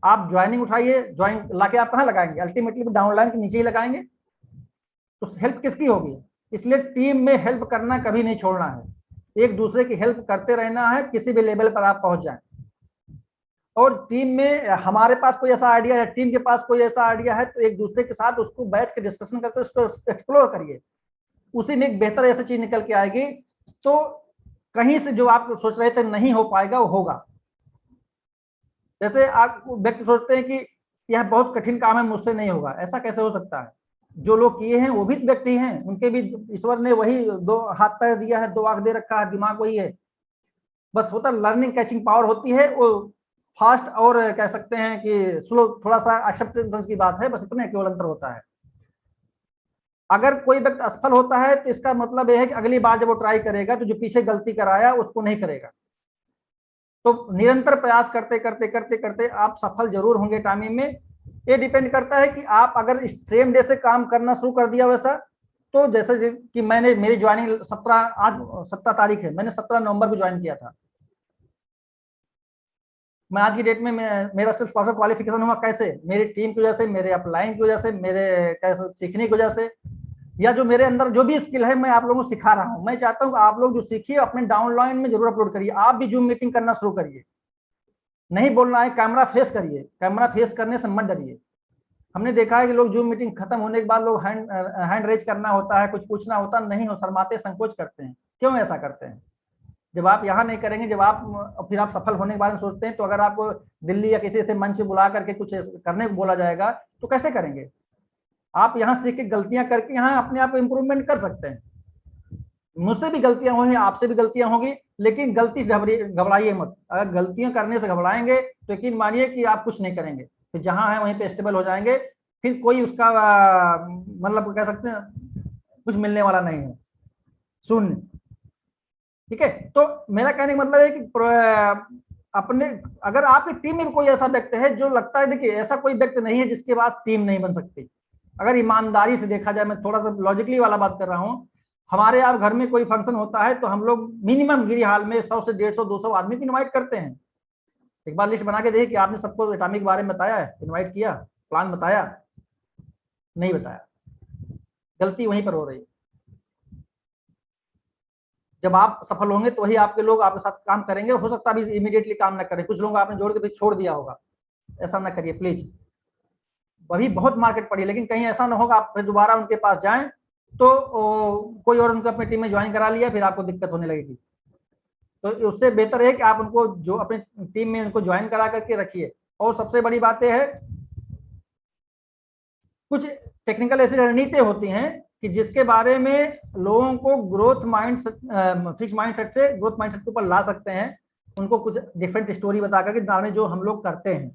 आप ज्वाइनिंग उठाइए, ज्वाइन लाके आप कहाँ लगाएंगे, अल्टीमेटली डाउनलाइन के नीचे ही लगाएंगे। तो हेल्प किसकी होगी, इसलिए टीम में हेल्प करना कभी नहीं छोड़ना है। एक दूसरे की हेल्प करते रहना है, किसी भी लेवल पर आप पहुंच जाएं। और टीम में हमारे पास कोई ऐसा आइडिया है, टीम के पास कोई ऐसा आइडिया है, तो एक दूसरे के साथ उसको बैठ के डिस्कशन करके उसको एक्सप्लोर करिए। उसी में एक बेहतर ऐसी चीज निकल के आएगी। तो कहीं से जो आप सोच रहे थे नहीं हो पाएगा वो होगा। जैसे आप व्यक्ति सोचते हैं कि यह बहुत कठिन काम है, मुझसे नहीं होगा, ऐसा कैसे हो सकता है। जो लोग किए हैं वो भी व्यक्ति हैं, उनके भी ईश्वर ने वही 2 हाथ पैर दिया है, 2 आंख दे रखा है, दिमाग वही है। बस होता लर्निंग कैचिंग पावर होती है वो फास्ट, और कह सकते हैं कि स्लो, थोड़ा सा एक्सेप्टेंस की बात है, बस इतना केवल अंतर होता है। अगर कोई व्यक्ति असफल होता है तो इसका मतलब यह है कि अगली बार जब वो ट्राई करेगा तो जो पीछे गलती कराया उसको नहीं करेगा। तो निरंतर प्रयास करते करते करते करते आप सफल जरूर होंगे टाइमिंग में। ये डिपेंड करता है कि आप अगर सेम डे से काम करना शुरू कर दिया वैसा, तो जैसे कि मैंने, मेरी ज्वाइनिंग 17, आज 17 तारीख है, मैंने 17 नवंबर को ज्वाइन किया था। मैं आज की डेट में मेरा सिर्फ पर्सनल क्वालिफिकेशन हुआ कैसे, मेरी टीम की वजह से, मेरे अपलाइन की वजह से, मेरे कैसे सीखने की वजह से, या जो मेरे अंदर जो भी स्किल है मैं आप लोगों को सिखा रहा हूं। मैं चाहता हूं आप लोग जो सीखिए अपने डाउनलाइन में जरूर अपलोड करिए। आप भी जूम मीटिंग करना शुरू करिए, नहीं बोलना है, कैमरा फेस करिए, कैमरा फेस करने से मत डरिए। हमने देखा है कि लोग जूम मीटिंग खत्म होने के बाद लोग हैंड रेज करना होता है, कुछ पूछना होता नहीं, हो शर्माते संकोच करते हैं। क्यों ऐसा करते हैं। जब आप यहाँ नहीं करेंगे, जब आप फिर आप सफल होने के बारे में सोचते हैं, तो अगर आपको दिल्ली या किसी से मंच बुला करके कुछ करने को बोला जाएगा तो कैसे करेंगे। आप यहाँ सीख के गलतियां करके यहाँ अपने आप को इम्प्रूवमेंट कर सकते हैं। मुझसे भी गलतियां हुई, आपसे भी गलतियां होगी, लेकिन गलती से घबराइए मत। अगर गलतियां करने से घबराएंगे तो यकीन मानिए कि आप कुछ नहीं करेंगे, फिर जहां है वहीं पे स्टेबल हो जाएंगे। फिर कोई उसका मतलब कह सकते हैं कुछ मिलने वाला नहीं है, शून्य। ठीक है, तो मेरा कहने का मतलब है कि अपने, अगर आपकी टीम में कोई ऐसा व्यक्ति है जो लगता है, देखिए ऐसा कोई व्यक्ति नहीं है जिसके पास टीम नहीं बन सकती। अगर ईमानदारी से देखा जाए, मैं थोड़ा सा लॉजिकली वाला बात कर रहा हूं, हमारे यहाँ घर में कोई फंक्शन होता है तो हम लोग मिनिमम गिरी हाल में 100 से 150 200 आदमी को इन्वाइट करते हैं। एक बार लिस्ट बना के देखिए कि आपने सबको एटॉमिक के बारे में बताया है, इन्वाइट किया, प्लान बताया? नहीं बताया। गलती वहीं पर हो रही है। जब आप सफल होंगे तो वही आपके लोग आपके साथ काम करेंगे। हो सकता है अभी इमीडिएटली काम ना करें, कुछ लोग आपने जोड़ के फिर छोड़ दिया होगा, ऐसा ना करिए प्लीज। वही बहुत मार्केट पड़ी, लेकिन कहीं ऐसा ना होगा आप फिर दोबारा उनके पास जाएं तो कोई और उनको अपनी टीम में ज्वाइन करा लिया, फिर आपको दिक्कत होने लगेगी। तो उससे बेहतर है कि आप उनको जो अपनी टीम में उनको ज्वाइन करा करके रखिए। और सबसे बड़ी बात यह है, कुछ टेक्निकल ऐसी रणनीति होती हैं कि जिसके बारे में लोगों को ग्रोथ माइंड फिक्स माइंडसेट से ग्रोथ माइंडसेट के ऊपर ला सकते हैं। उनको कुछ डिफरेंट स्टोरी बता करके में जो हम लोग करते हैं,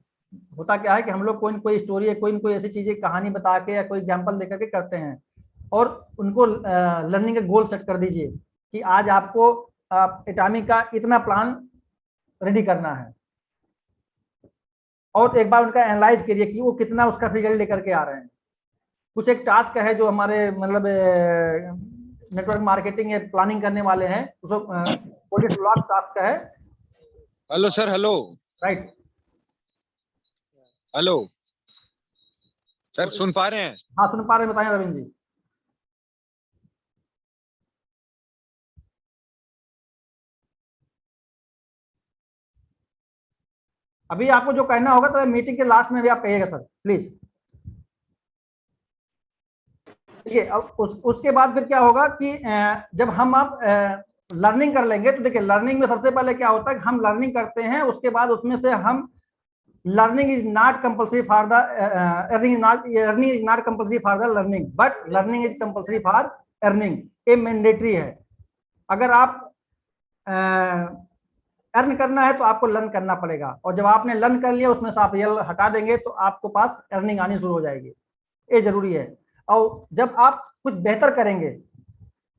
होता क्या है कि हम लोग कोई न कोई स्टोरी है, कोई न कोई ऐसी चीजें कहानी बता के या कोई एग्जांपल देकर के करते हैं। और उनको लर्निंग का गोल सेट कर दीजिए कि आज आपको एटॉमिक का इतना प्लान रेडी करना है, और एक बार उनका एनालाइज करिए कि वो कितना उसका रिजल्ट लेकर के आ रहे हैं। कुछ एक टास्क है जो हमारे मतलब नेटवर्क मार्केटिंग या प्लानिंग करने वाले हैं, उसको ऑडिट ब्लॉक टास्क है। Hello sir, hello. Right, hello sir, सुन पा रहे हैं? हाँ सुन पा रहे हैं, बताएं रविंद्र जी। अभी आपको जो कहना होगा तो मीटिंग के लास्ट में भी आप कहिएगा सर, प्लीज। देखिए अब उसके बाद फिर क्या होगा कि जब हम आप लर्निंग कर लेंगे, तो देखिए लर्निंग में सबसे पहले क्या होता है कि हम लर्निंग करते हैं, उसके बाद उसमें से हम learning is not compulsory for the earning is not compulsory for the learning, but learning is compulsory for earning. ये मैंडेटरी है। अगर आप अर्न करना है तो आपको लर्न करना पड़ेगा, और जब आपने लर्न कर लिया उसमें से आप ये हटा देंगे तो आपको पास अर्निंग आनी शुरू हो जाएगी। ये जरूरी है। और जब आप कुछ बेहतर करेंगे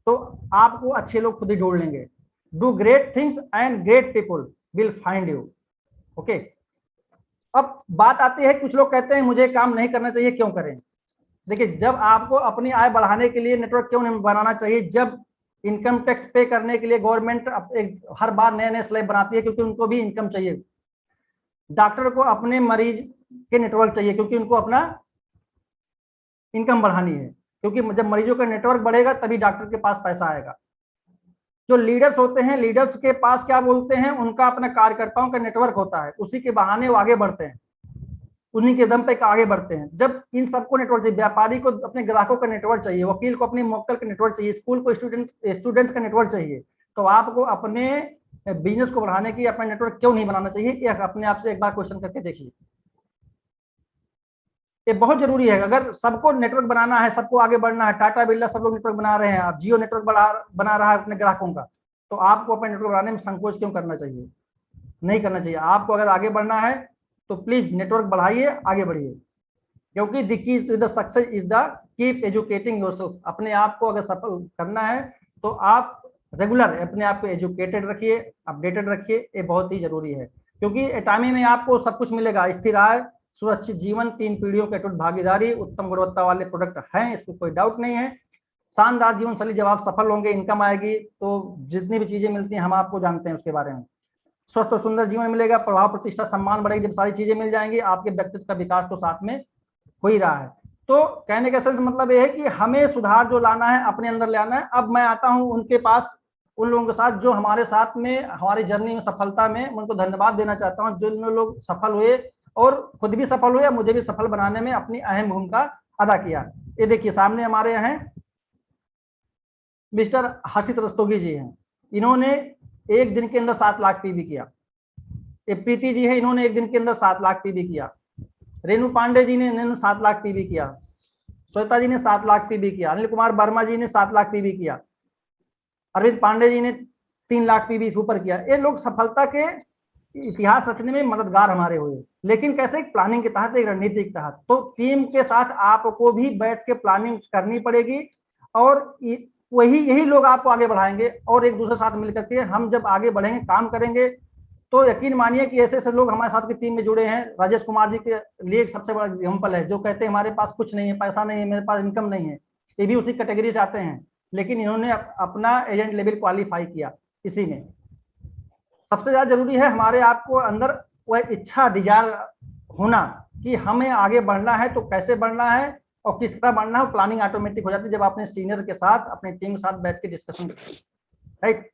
तो आपको अच्छे लोग खुद ही ढूंढ लेंगे। Do great things and great people will find you. Okay, अब बात आती है, कुछ लोग कहते हैं मुझे काम नहीं करना चाहिए, क्यों करें? देखिए, जब आपको अपनी आय बढ़ाने के लिए नेटवर्क क्यों नहीं बनाना चाहिए? जब इनकम टैक्स पे करने के लिए गवर्नमेंट हर बार नए नए स्लैब बनाती है, क्योंकि उनको भी इनकम चाहिए। डॉक्टर को अपने मरीज के नेटवर्क चाहिए, क्योंकि उनको अपना इनकम बढ़ानी है, क्योंकि जब मरीजों का नेटवर्क बढ़ेगा तभी डॉक्टर के पास पैसा आएगा। जो लीडर्स होते हैं, लीडर्स के पास क्या बोलते हैं, उनका अपना कार्यकर्ताओं का नेटवर्क होता है, उसी के बहाने वो आगे बढ़ते हैं, उन्हीं के दम पे आगे बढ़ते हैं। जब इन सबको नेटवर्क चाहिए, व्यापारी को अपने ग्राहकों का नेटवर्क चाहिए, वकील को अपनी मक्कल का नेटवर्क चाहिए, स्कूल को स्टूडेंट्स का नेटवर्क चाहिए, तो आपको अपने बिजनेस को बढ़ाने की अपना नेटवर्क क्यों नहीं बनाना चाहिए? ये अपने आप से एक बार क्वेश्चन करके देखिए। ये बहुत जरूरी है। अगर सबको नेटवर्क बनाना है, सबको आगे बढ़ना है, टाटा बिरला सब लोग नेटवर्क बना रहे हैं, अब जियो नेटवर्क बना रहा है अपने ग्राहकों का, तो आपको अपने नेटवर्क बनाने में संकोच क्यों करना चाहिए? नहीं करना चाहिए। आपको अगर आगे बढ़ना है तो प्लीज नेटवर्क बढ़ाइए, आगे बढ़िए, क्योंकि the key to the success is the keep educating yourself. अपने आप को अगर सफल करना है तो आप रेगुलर अपने आप को एजुकेटेड रखिए, अपडेटेड रखिए, ये बहुत ही जरूरी है। क्योंकि एटामी में आपको सब कुछ मिलेगा, स्थिर आय, सुरक्षित जीवन, 3 पीढ़ियों की अटूट भागीदारी, उत्तम गुणवत्ता वाले प्रोडक्ट हैं, इसमें कोई डाउट नहीं है। शानदार जीवन शैली, जब आप सफल होंगे, इनकम आएगी, तो जितनी भी चीजें मिलती हैं हम आपको जानते हैं उसके बारे में। स्वस्थ और सुंदर जीवन मिलेगा, प्रभाव, प्रतिष्ठा, सम्मान बढ़ेगी। जब सारी चीजें मिल जाएंगी, आपके व्यक्तित्व का विकास तो साथ में हो ही रहा है। तो कहने का सेंस मतलब यह है कि हमें सुधार जो लाना है अपने अंदर ले आना है। अब मैं आता हूं उनके पास, उन लोगों के साथ जो हमारे साथ में हमारी जर्नी में सफलता में, उनको धन्यवाद देना चाहता हूं। जो लोग सफल हुए और खुद भी सफल हुए, मुझे भी सफल बनाने में अपनी अहम भूमिका अदा किया। ये देखिए सामने हमारे यहाँ मिस्टर हर्षित रस्तोगी जी हैं, इन्होंने एक दिन के अंदर 7 लाख पीवी किया। ये प्रीति जी है, इन्होंने एक दिन के अंदर 7 लाख पीवी किया। रेणु पांडे जी ने 7 लाख पीवी किया। श्वेता जी ने 7 लाख पीवी किया। अनिल कुमार वर्मा जी ने 7 लाख पीवी किया। अरविंद पांडे जी ने 3 लाख पीवी से ऊपर किया। ये लोग सफलता के इतिहास रचने में मददगार हमारे हुए, लेकिन कैसे? एक प्लानिंग के तहत, एक रणनीति के तहत। तो टीम के साथ आपको भी बैठ के प्लानिंग करनी पड़ेगी, और यही लोग आपको आगे बढ़ाएंगे, और एक दूसरे साथ मिलकर के हम जब आगे बढ़ेंगे, काम करेंगे, तो यकीन मानिए कि ऐसे ऐसे लोग हमारे साथ की टीम में जुड़े हैं। राजेश कुमार जी के लिए एक सबसे बड़ा एग्जाम्पल है, जो कहते हैं हमारे पास कुछ नहीं है, पैसा नहीं है, मेरे पास इनकम नहीं है, ये भी उसी कैटेगरी से आते हैं, लेकिन इन्होंने अपना एजेंट लेवल क्वालिफाई किया इसी में। सबसे ज्यादा जरूरी है हमारे आपको अंदर वह इच्छा, डिजायर होना कि हमें आगे बढ़ना है, तो कैसे बढ़ना है और किस तरह बढ़ना है, प्लानिंग ऑटोमेटिक हो जाती है जब अपने सीनियर के साथ, अपनी टीम के साथ बैठ के डिस्कशन करते हैं, राइट।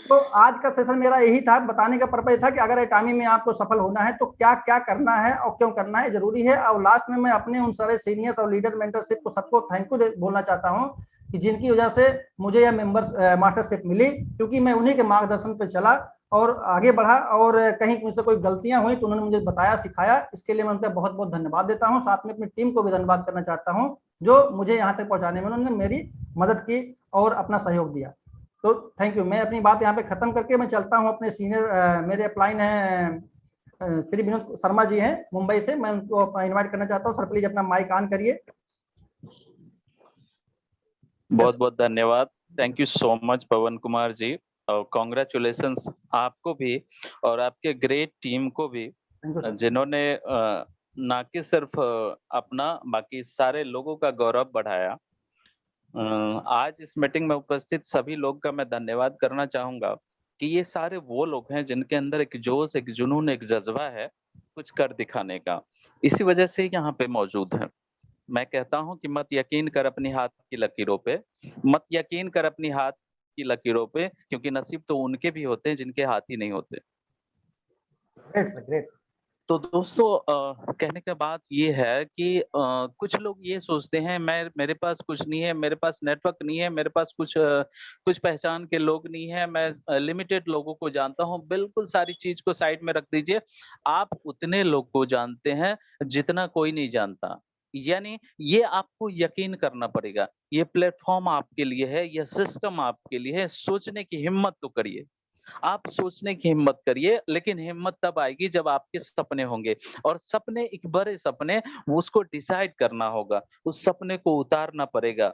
तो आज का सेशन मेरा यही था, बताने का पर्पज था कि अगर एटामी में आपको सफल होना है तो क्या क्या करना है और क्यों करना है, जरूरी है। और लास्ट में मैं अपने उन सारे सीनियर्स और लीडर मेंटरशिप को सबको थैंक यू बोलना चाहता हूं कि जिनकी वजह से मुझे यह मेंबर्स मास्टरशिप मिली, क्योंकि मैं उन्हीं के मार्गदर्शन पर चला और आगे बढ़ा, और कहीं मुझसे कोई गलतियां हुई तो उन्होंने मुझे बताया, सिखाया। इसके लिए मैं उनका बहुत बहुत धन्यवाद देता हूं। साथ में अपनी टीम को भी धन्यवाद करना चाहता हूं, जो मुझे यहाँ तक पहुंचाने में उन्होंने मेरी मदद की और अपना सहयोग दिया। तो थैंक यू। मैं अपनी बात यहाँ पे खत्म करके मैं चलता हूँ अपने सीनियर, मेरे अपलाइन हैं श्री विनोद शर्मा जी हैं मुंबई से, मैं उनको इनवाइट करना चाहता हूँ। सर प्लीज अपना माइक ऑन करिए। बहुत बहुत धन्यवाद। थैंक यू सो मच पवन कुमार जी, और कॉन्ग्रेचुलेशंस आपको भी और आपके ग्रेट टीम को भी, जिन्होंने ना कि सिर्फ अपना बाकी सारे लोगों का गौरव बढ़ाया। आज इस मीटिंग में उपस्थित सभी लोग का मैं धन्यवाद करना चाहूंगा कि ये सारे वो लोग हैं जिनके अंदर एक जोश, एक जुनून, एक जज्बा है कुछ कर दिखाने का, इसी वजह से यहाँ पे मौजूद है। मैं कहता हूं कि मत यकीन कर अपनी हाथ की लकीरों पे, मत यकीन कर अपनी हाथ की लकीरों पे, क्योंकि नसीब तो उनके भी होते हैं जिनके हाथ ही नहीं होते। ग्रेट। तो दोस्तों, कहने का बात ये है कि कुछ लोग ये सोचते हैं मेरे पास कुछ नहीं है, मेरे पास नेटवर्क नहीं है, मेरे पास कुछ पहचान के लोग नहीं है, मैं लिमिटेड लोगों को जानता हूँ। बिल्कुल सारी चीज को साइड में रख दीजिए। आप उतने लोग को जानते हैं जितना कोई नहीं जानता। यानी ये आपको यकीन करना पड़ेगा, ये प्लेटफॉर्म आपके लिए है, यह सिस्टम आपके लिए है। सोचने की हिम्मत तो करिए, आप सोचने की हिम्मत करिए, लेकिन हिम्मत तब आएगी जब आपके सपने होंगे, और सपने एक बड़े सपने, उसको डिसाइड करना होगा, उस सपने को उतारना पड़ेगा।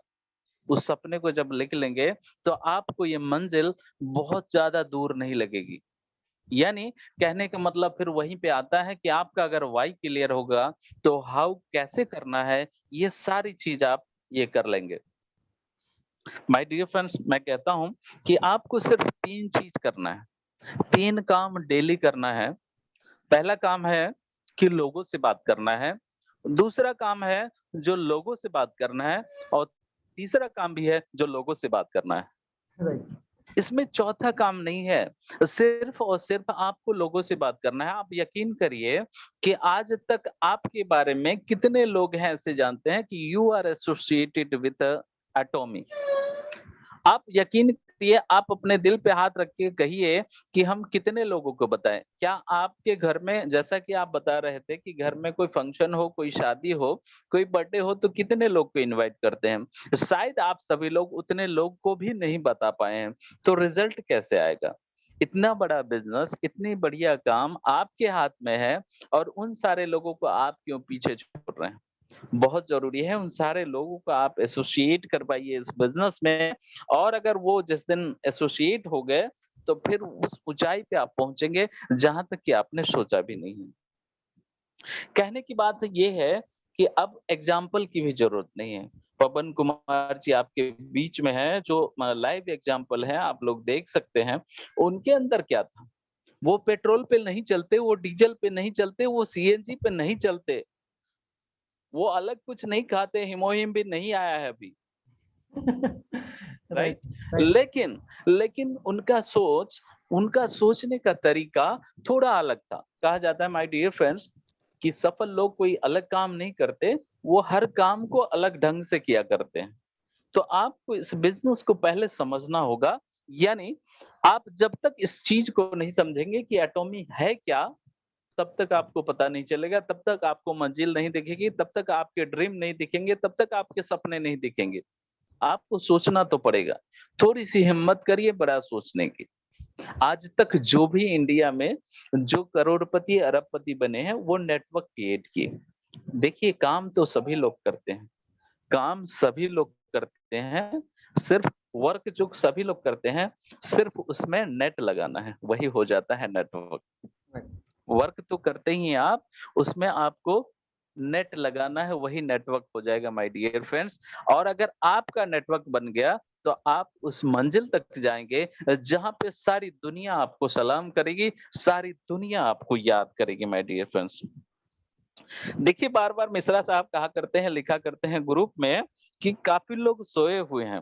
उस सपने को जब लिख लेंगे तो आपको ये मंजिल बहुत ज्यादा दूर नहीं लगेगी। यानी कहने का मतलब फिर वहीं पे आता है कि आपका अगर वाई क्लियर होगा तो हाउ कैसे करना है, ये सारी चीज आप ये कर लेंगे। माय डियर फ्रेंड्स, मैं कहता हूं कि आपको सिर्फ 3 चीज करना है, 3 काम डेली करना है। पहला काम है कि लोगों से बात करना है, दूसरा काम है जो लोगों से बात करना है, और तीसरा काम भी है जो लोगों से बात करना है। राइट। इसमें चौथा काम नहीं है, सिर्फ और सिर्फ आपको लोगों से बात करना है। आप यकीन करिए कि आज तक आपके बारे में कितने लोग हैं ऐसे जानते हैं कि you are associated with Atomy. आप यकीन करिए, आप अपने दिल पे हाथ रख के कहिए कि हम कितने लोगों को बताएं। क्या आपके घर में, जैसा कि आप बता रहे थे कि घर में कोई फंक्शन हो, कोई शादी हो, कोई बर्थडे हो, तो कितने लोग को इनवाइट करते हैं? शायद आप सभी लोग उतने लोग को भी नहीं बता पाए हैं। तो रिजल्ट कैसे आएगा? इतना बड़ा बिजनेस, इतनी बढ़िया काम आपके हाथ में है, और उन सारे लोगों को आप क्यों पीछे छोड़ रहे हैं? बहुत जरूरी है उन सारे लोगों को आप एसोसिएट करवाइए इस बिजनेस में, और अगर वो जिस दिन एसोसिएट हो गए तो फिर उस ऊंचाई पे आप पहुंचेंगे जहां तक कि आपने सोचा भी नहीं है। कहने की बात ये है कि अब एग्जाम्पल की भी जरूरत नहीं है। पवन कुमार जी आपके बीच में है, जो लाइव एग्जाम्पल है, आप लोग देख सकते हैं। उनके अंदर क्या था? वो पेट्रोल पे नहीं चलते, वो डीजल पे नहीं चलते, वो सीएनजी पे नहीं चलते, वो अलग कुछ नहीं खाते, हिमोहिम भी नहीं आया है अभी, राइट। राइट। लेकिन लेकिन उनका सोचने का तरीका थोड़ा अलग था। कहा जाता है माय डियर फ्रेंड्स कि सफल लोग कोई अलग काम नहीं करते, वो हर काम को अलग ढंग से किया करते हैं। तो आपको इस बिजनेस को पहले समझना होगा। यानी आप जब तक इस चीज को नहीं समझेंगे कि एटॉमी है क्या, तब तक आपको पता नहीं चलेगा, तब तक आपको मंजिल नहीं दिखेगी, तब तक आपके ड्रीम नहीं दिखेंगे, तब तक आपके सपने नहीं दिखेंगे। आपको सोचना तो पड़ेगा। थोड़ी सी हिम्मत करिए बड़ा सोचने की। आज तक जो भी इंडिया में जो करोड़पति अरबपति बने हैं, वो नेटवर्क क्रिएट किए। देखिए, काम तो सभी लोग करते हैं, काम सभी लोग करते हैं, सिर्फ वर्क जो सभी लोग करते हैं, सिर्फ उसमें नेट लगाना है, वही हो जाता है नेटवर्क। वर्क तो करते ही हैं आप, उसमें आपको नेट लगाना है, वही नेटवर्क हो जाएगा माय डियर फ्रेंड्स। और अगर आपका नेटवर्क बन गया तो आप उस मंजिल तक जाएंगे जहां पे सारी दुनिया आपको सलाम करेगी, सारी दुनिया आपको याद करेगी माय डियर फ्रेंड्स। देखिए, बार बार मिश्रा साहब कहा करते हैं, लिखा करते हैं ग्रुप में कि काफी लोग सोए हुए हैं।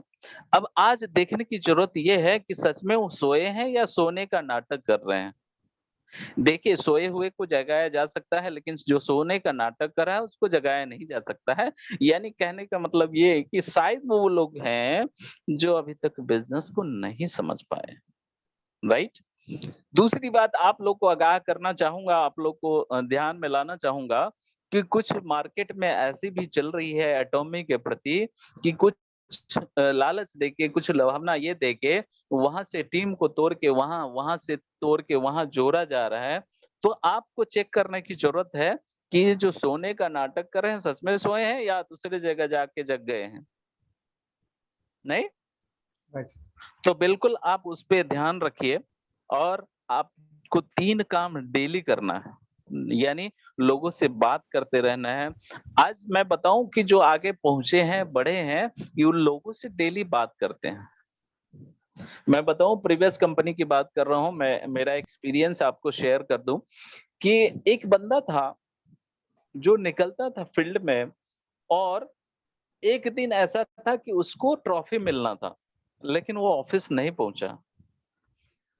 अब आज देखने की जरूरत यह है कि सच में वो सोए हैं या सोने का नाटक कर रहे हैं। देखिए, सोए हुए को जगाया जा सकता है, लेकिन जो सोने का नाटक कर रहा है उसको जगाया नहीं जा सकता है। यानी कहने का मतलब ये है कि शायद वो लोग हैं जो अभी तक बिजनेस को नहीं समझ पाए, राइट? दूसरी बात आप लोग को आगाह करना चाहूंगा, आप लोग को ध्यान में लाना चाहूंगा कि कुछ मार्केट में ऐसी भी चल रही है एटॉमी के प्रति कि कुछ लालच देके, कुछ लुभावना ये देके वहां से टीम को तोड़ के वहां, वहां से तोड़ के वहां जोड़ा जा रहा है। तो आपको चेक करने की जरूरत है कि ये जो सोने का नाटक कर रहे हैं सच में सोए हैं या दूसरी जगह जाके जग गए हैं, नहीं? राइट। तो बिल्कुल आप उस पे ध्यान रखिए और आपको 3 काम डेली करना है, यानी लोगों से बात करते रहना है। आज मैं बताऊं कि जो आगे पहुंचे हैं, बढ़े हैं, ये उन लोगों से डेली बात करते हैं। मैं बताऊं, प्रीवियस कंपनी की बात कर रहा हूं, मैं मेरा एक्सपीरियंस आपको शेयर कर दूं कि एक बंदा था जो निकलता था फील्ड में और एक दिन ऐसा था कि उसको ट्रॉफी मिलना था, लेकिन वो ऑफिस नहीं पहुंचा।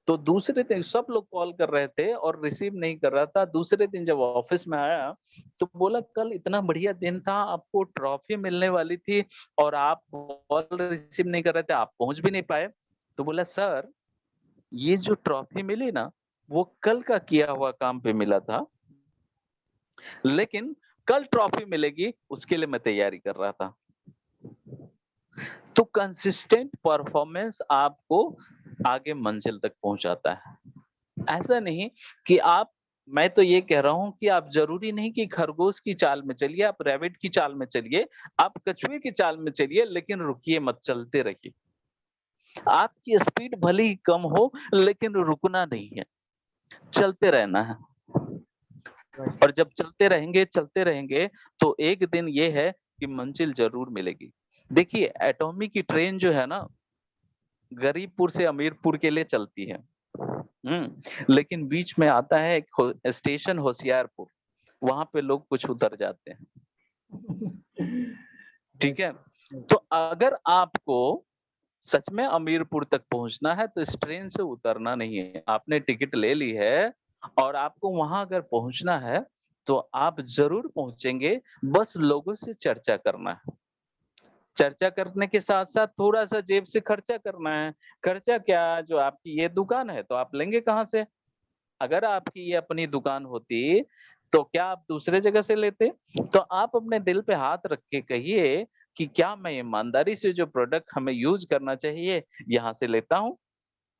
तो दूसरे दिन सब लोग कॉल कर रहे थे और रिसीव नहीं कर रहा था। दूसरे दिन जब ऑफिस में आया तो बोला, कल इतना बढ़िया दिन था, आपको ट्रॉफी मिलने वाली थी और आप कॉल रिसीव नहीं कर रहे थे, आप पहुंच भी नहीं पाए। तो बोला, सर ये जो ट्रॉफी मिली ना, वो कल का किया हुआ काम पे मिला था, लेकिन कल ट्रॉफी मिलेगी उसके लिए मैं तैयारी कर रहा था। तो कंसिस्टेंट परफॉर्मेंस आपको आगे मंजिल तक पहुंचाता है। ऐसा नहीं कि आप, मैं तो ये कह रहा हूं कि आप जरूरी नहीं कि खरगोश की चाल में चलिए, आप रैबिट की चाल में चलिए, आप कछुए की चाल में चलिए, लेकिन रुकिए मत, चलते रहिए। आपकी स्पीड भले ही कम हो, लेकिन रुकना नहीं है, चलते रहना है। और जब चलते रहेंगे तो एक दिन ये है कि मंजिल जरूर मिलेगी। देखिए, एटॉमी की ट्रेन जो है ना, गरीबपुर से अमीरपुर के लिए चलती है। लेकिन बीच में आता है एक स्टेशन होशियारपुर, वहां पे लोग कुछ उतर जाते हैं। ठीक है? तो अगर आपको सच में अमीरपुर तक पहुंचना है तो इस ट्रेन से उतरना नहीं है, आपने टिकट ले ली है और आपको वहां अगर पहुंचना है तो आप जरूर पहुंचेंगे, बस लोगों से चर्चा करना है। चर्चा करने के साथ साथ थोड़ा सा जेब से खर्चा करना है। खर्चा क्या, जो आपकी ये दुकान है तो आप लेंगे कहाँ से? अगर आपकी ये अपनी दुकान होती तो क्या आप दूसरे जगह से लेते? तो आप अपने दिल पे हाथ रख के कहिए कि क्या मैं ईमानदारी से जो प्रोडक्ट हमें यूज करना चाहिए यहाँ से लेता हूँ?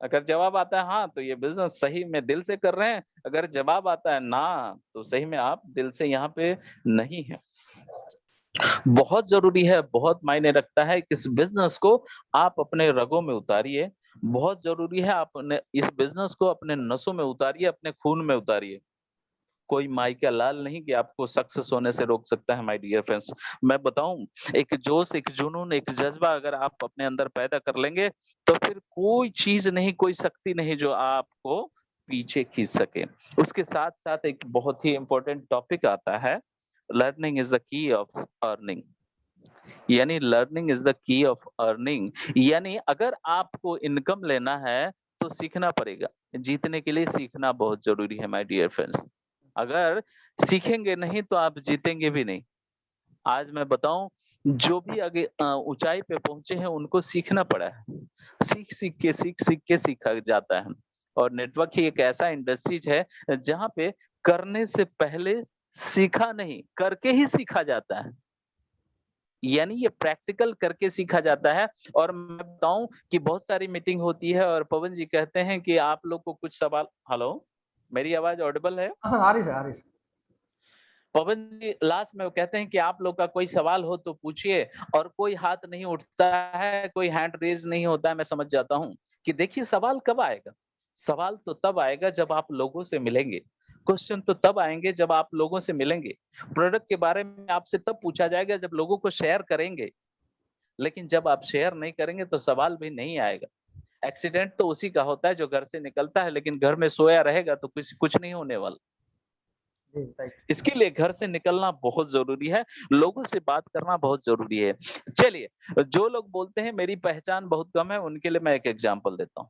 अगर जवाब आता है हाँ, तो ये बिजनेस सही में दिल से कर रहे हैं। अगर जवाब आता है ना, तो सही में आप दिल से यहाँ पे नहीं है। बहुत जरूरी है, बहुत मायने रखता है कि इस बिजनेस को आप अपने रगों में उतारिए। बहुत जरूरी है आप इस बिजनेस को अपने नसों में उतारिए, अपने खून में उतारिए। कोई माई का लाल नहीं कि आपको सक्सेस होने से रोक सकता है माय डियर फ्रेंड्स। मैं बताऊं, एक जोश, एक जुनून, एक जज्बा अगर आप अपने अंदर पैदा कर लेंगे तो फिर कोई चीज नहीं, कोई शक्ति नहीं जो आपको पीछे खींच सके। उसके साथ साथ एक बहुत ही इंपॉर्टेंट टॉपिक आता है, learning is the key of earning. यानी learning is the key of earning, यानी अगर आपको इनकम लेना है तो सीखना पड़ेगा। जीतने के लिए सीखना बहुत जरूरी है माय डियर फ्रेंड्स। अगर सीखेंगे नहीं तो आप जीतेंगे भी नहीं। आज मैं बताऊं, जो भी आगे ऊंचाई पे पहुंचे हैं उनको सीखना पड़ा है। सीख के सीखा जाता है। और नेटवर्क ही एक ऐसा इंडस्ट्रीज है जहां पे करने से पहले सीखा नहीं, करके ही सीखा जाता है। यानी ये प्रैक्टिकल करके सीखा जाता है। और मैं बताऊं कि बहुत सारी मीटिंग होती है और पवन जी कहते हैं कि आप लोग को कुछ सवाल, हेलो, मेरी आवाज ऑडिबल है? हाँ सर, आ रही सर, आ रही सर। पवन जी लास्ट में वो कहते हैं कि आप लोग का कोई सवाल हो तो पूछिए, और कोई हाथ नहीं उठता है, कोई हैंड रेज नहीं होता है। मैं समझ जाता हूँ कि देखिए सवाल कब आएगा? सवाल तो तब आएगा जब आप लोगों से मिलेंगे। क्वेश्चन तो तब आएंगे जब आप लोगों से मिलेंगे। प्रोडक्ट के बारे में आपसे तब पूछा जाएगा जब लोगों को शेयर करेंगे। लेकिन जब आप शेयर नहीं करेंगे तो सवाल भी नहीं आएगा। एक्सीडेंट तो उसी का होता है जो घर से निकलता है, लेकिन घर में सोया रहेगा तो कुछ नहीं होने वाला। जी, राइट। इसके लिए घर से निकलना बहुत जरूरी है, लोगों से बात करना बहुत जरूरी है। चलिए, जो लोग बोलते हैं मेरी पहचान बहुत कम है, उनके लिए मैं एक एग्जांपल देता हूँ।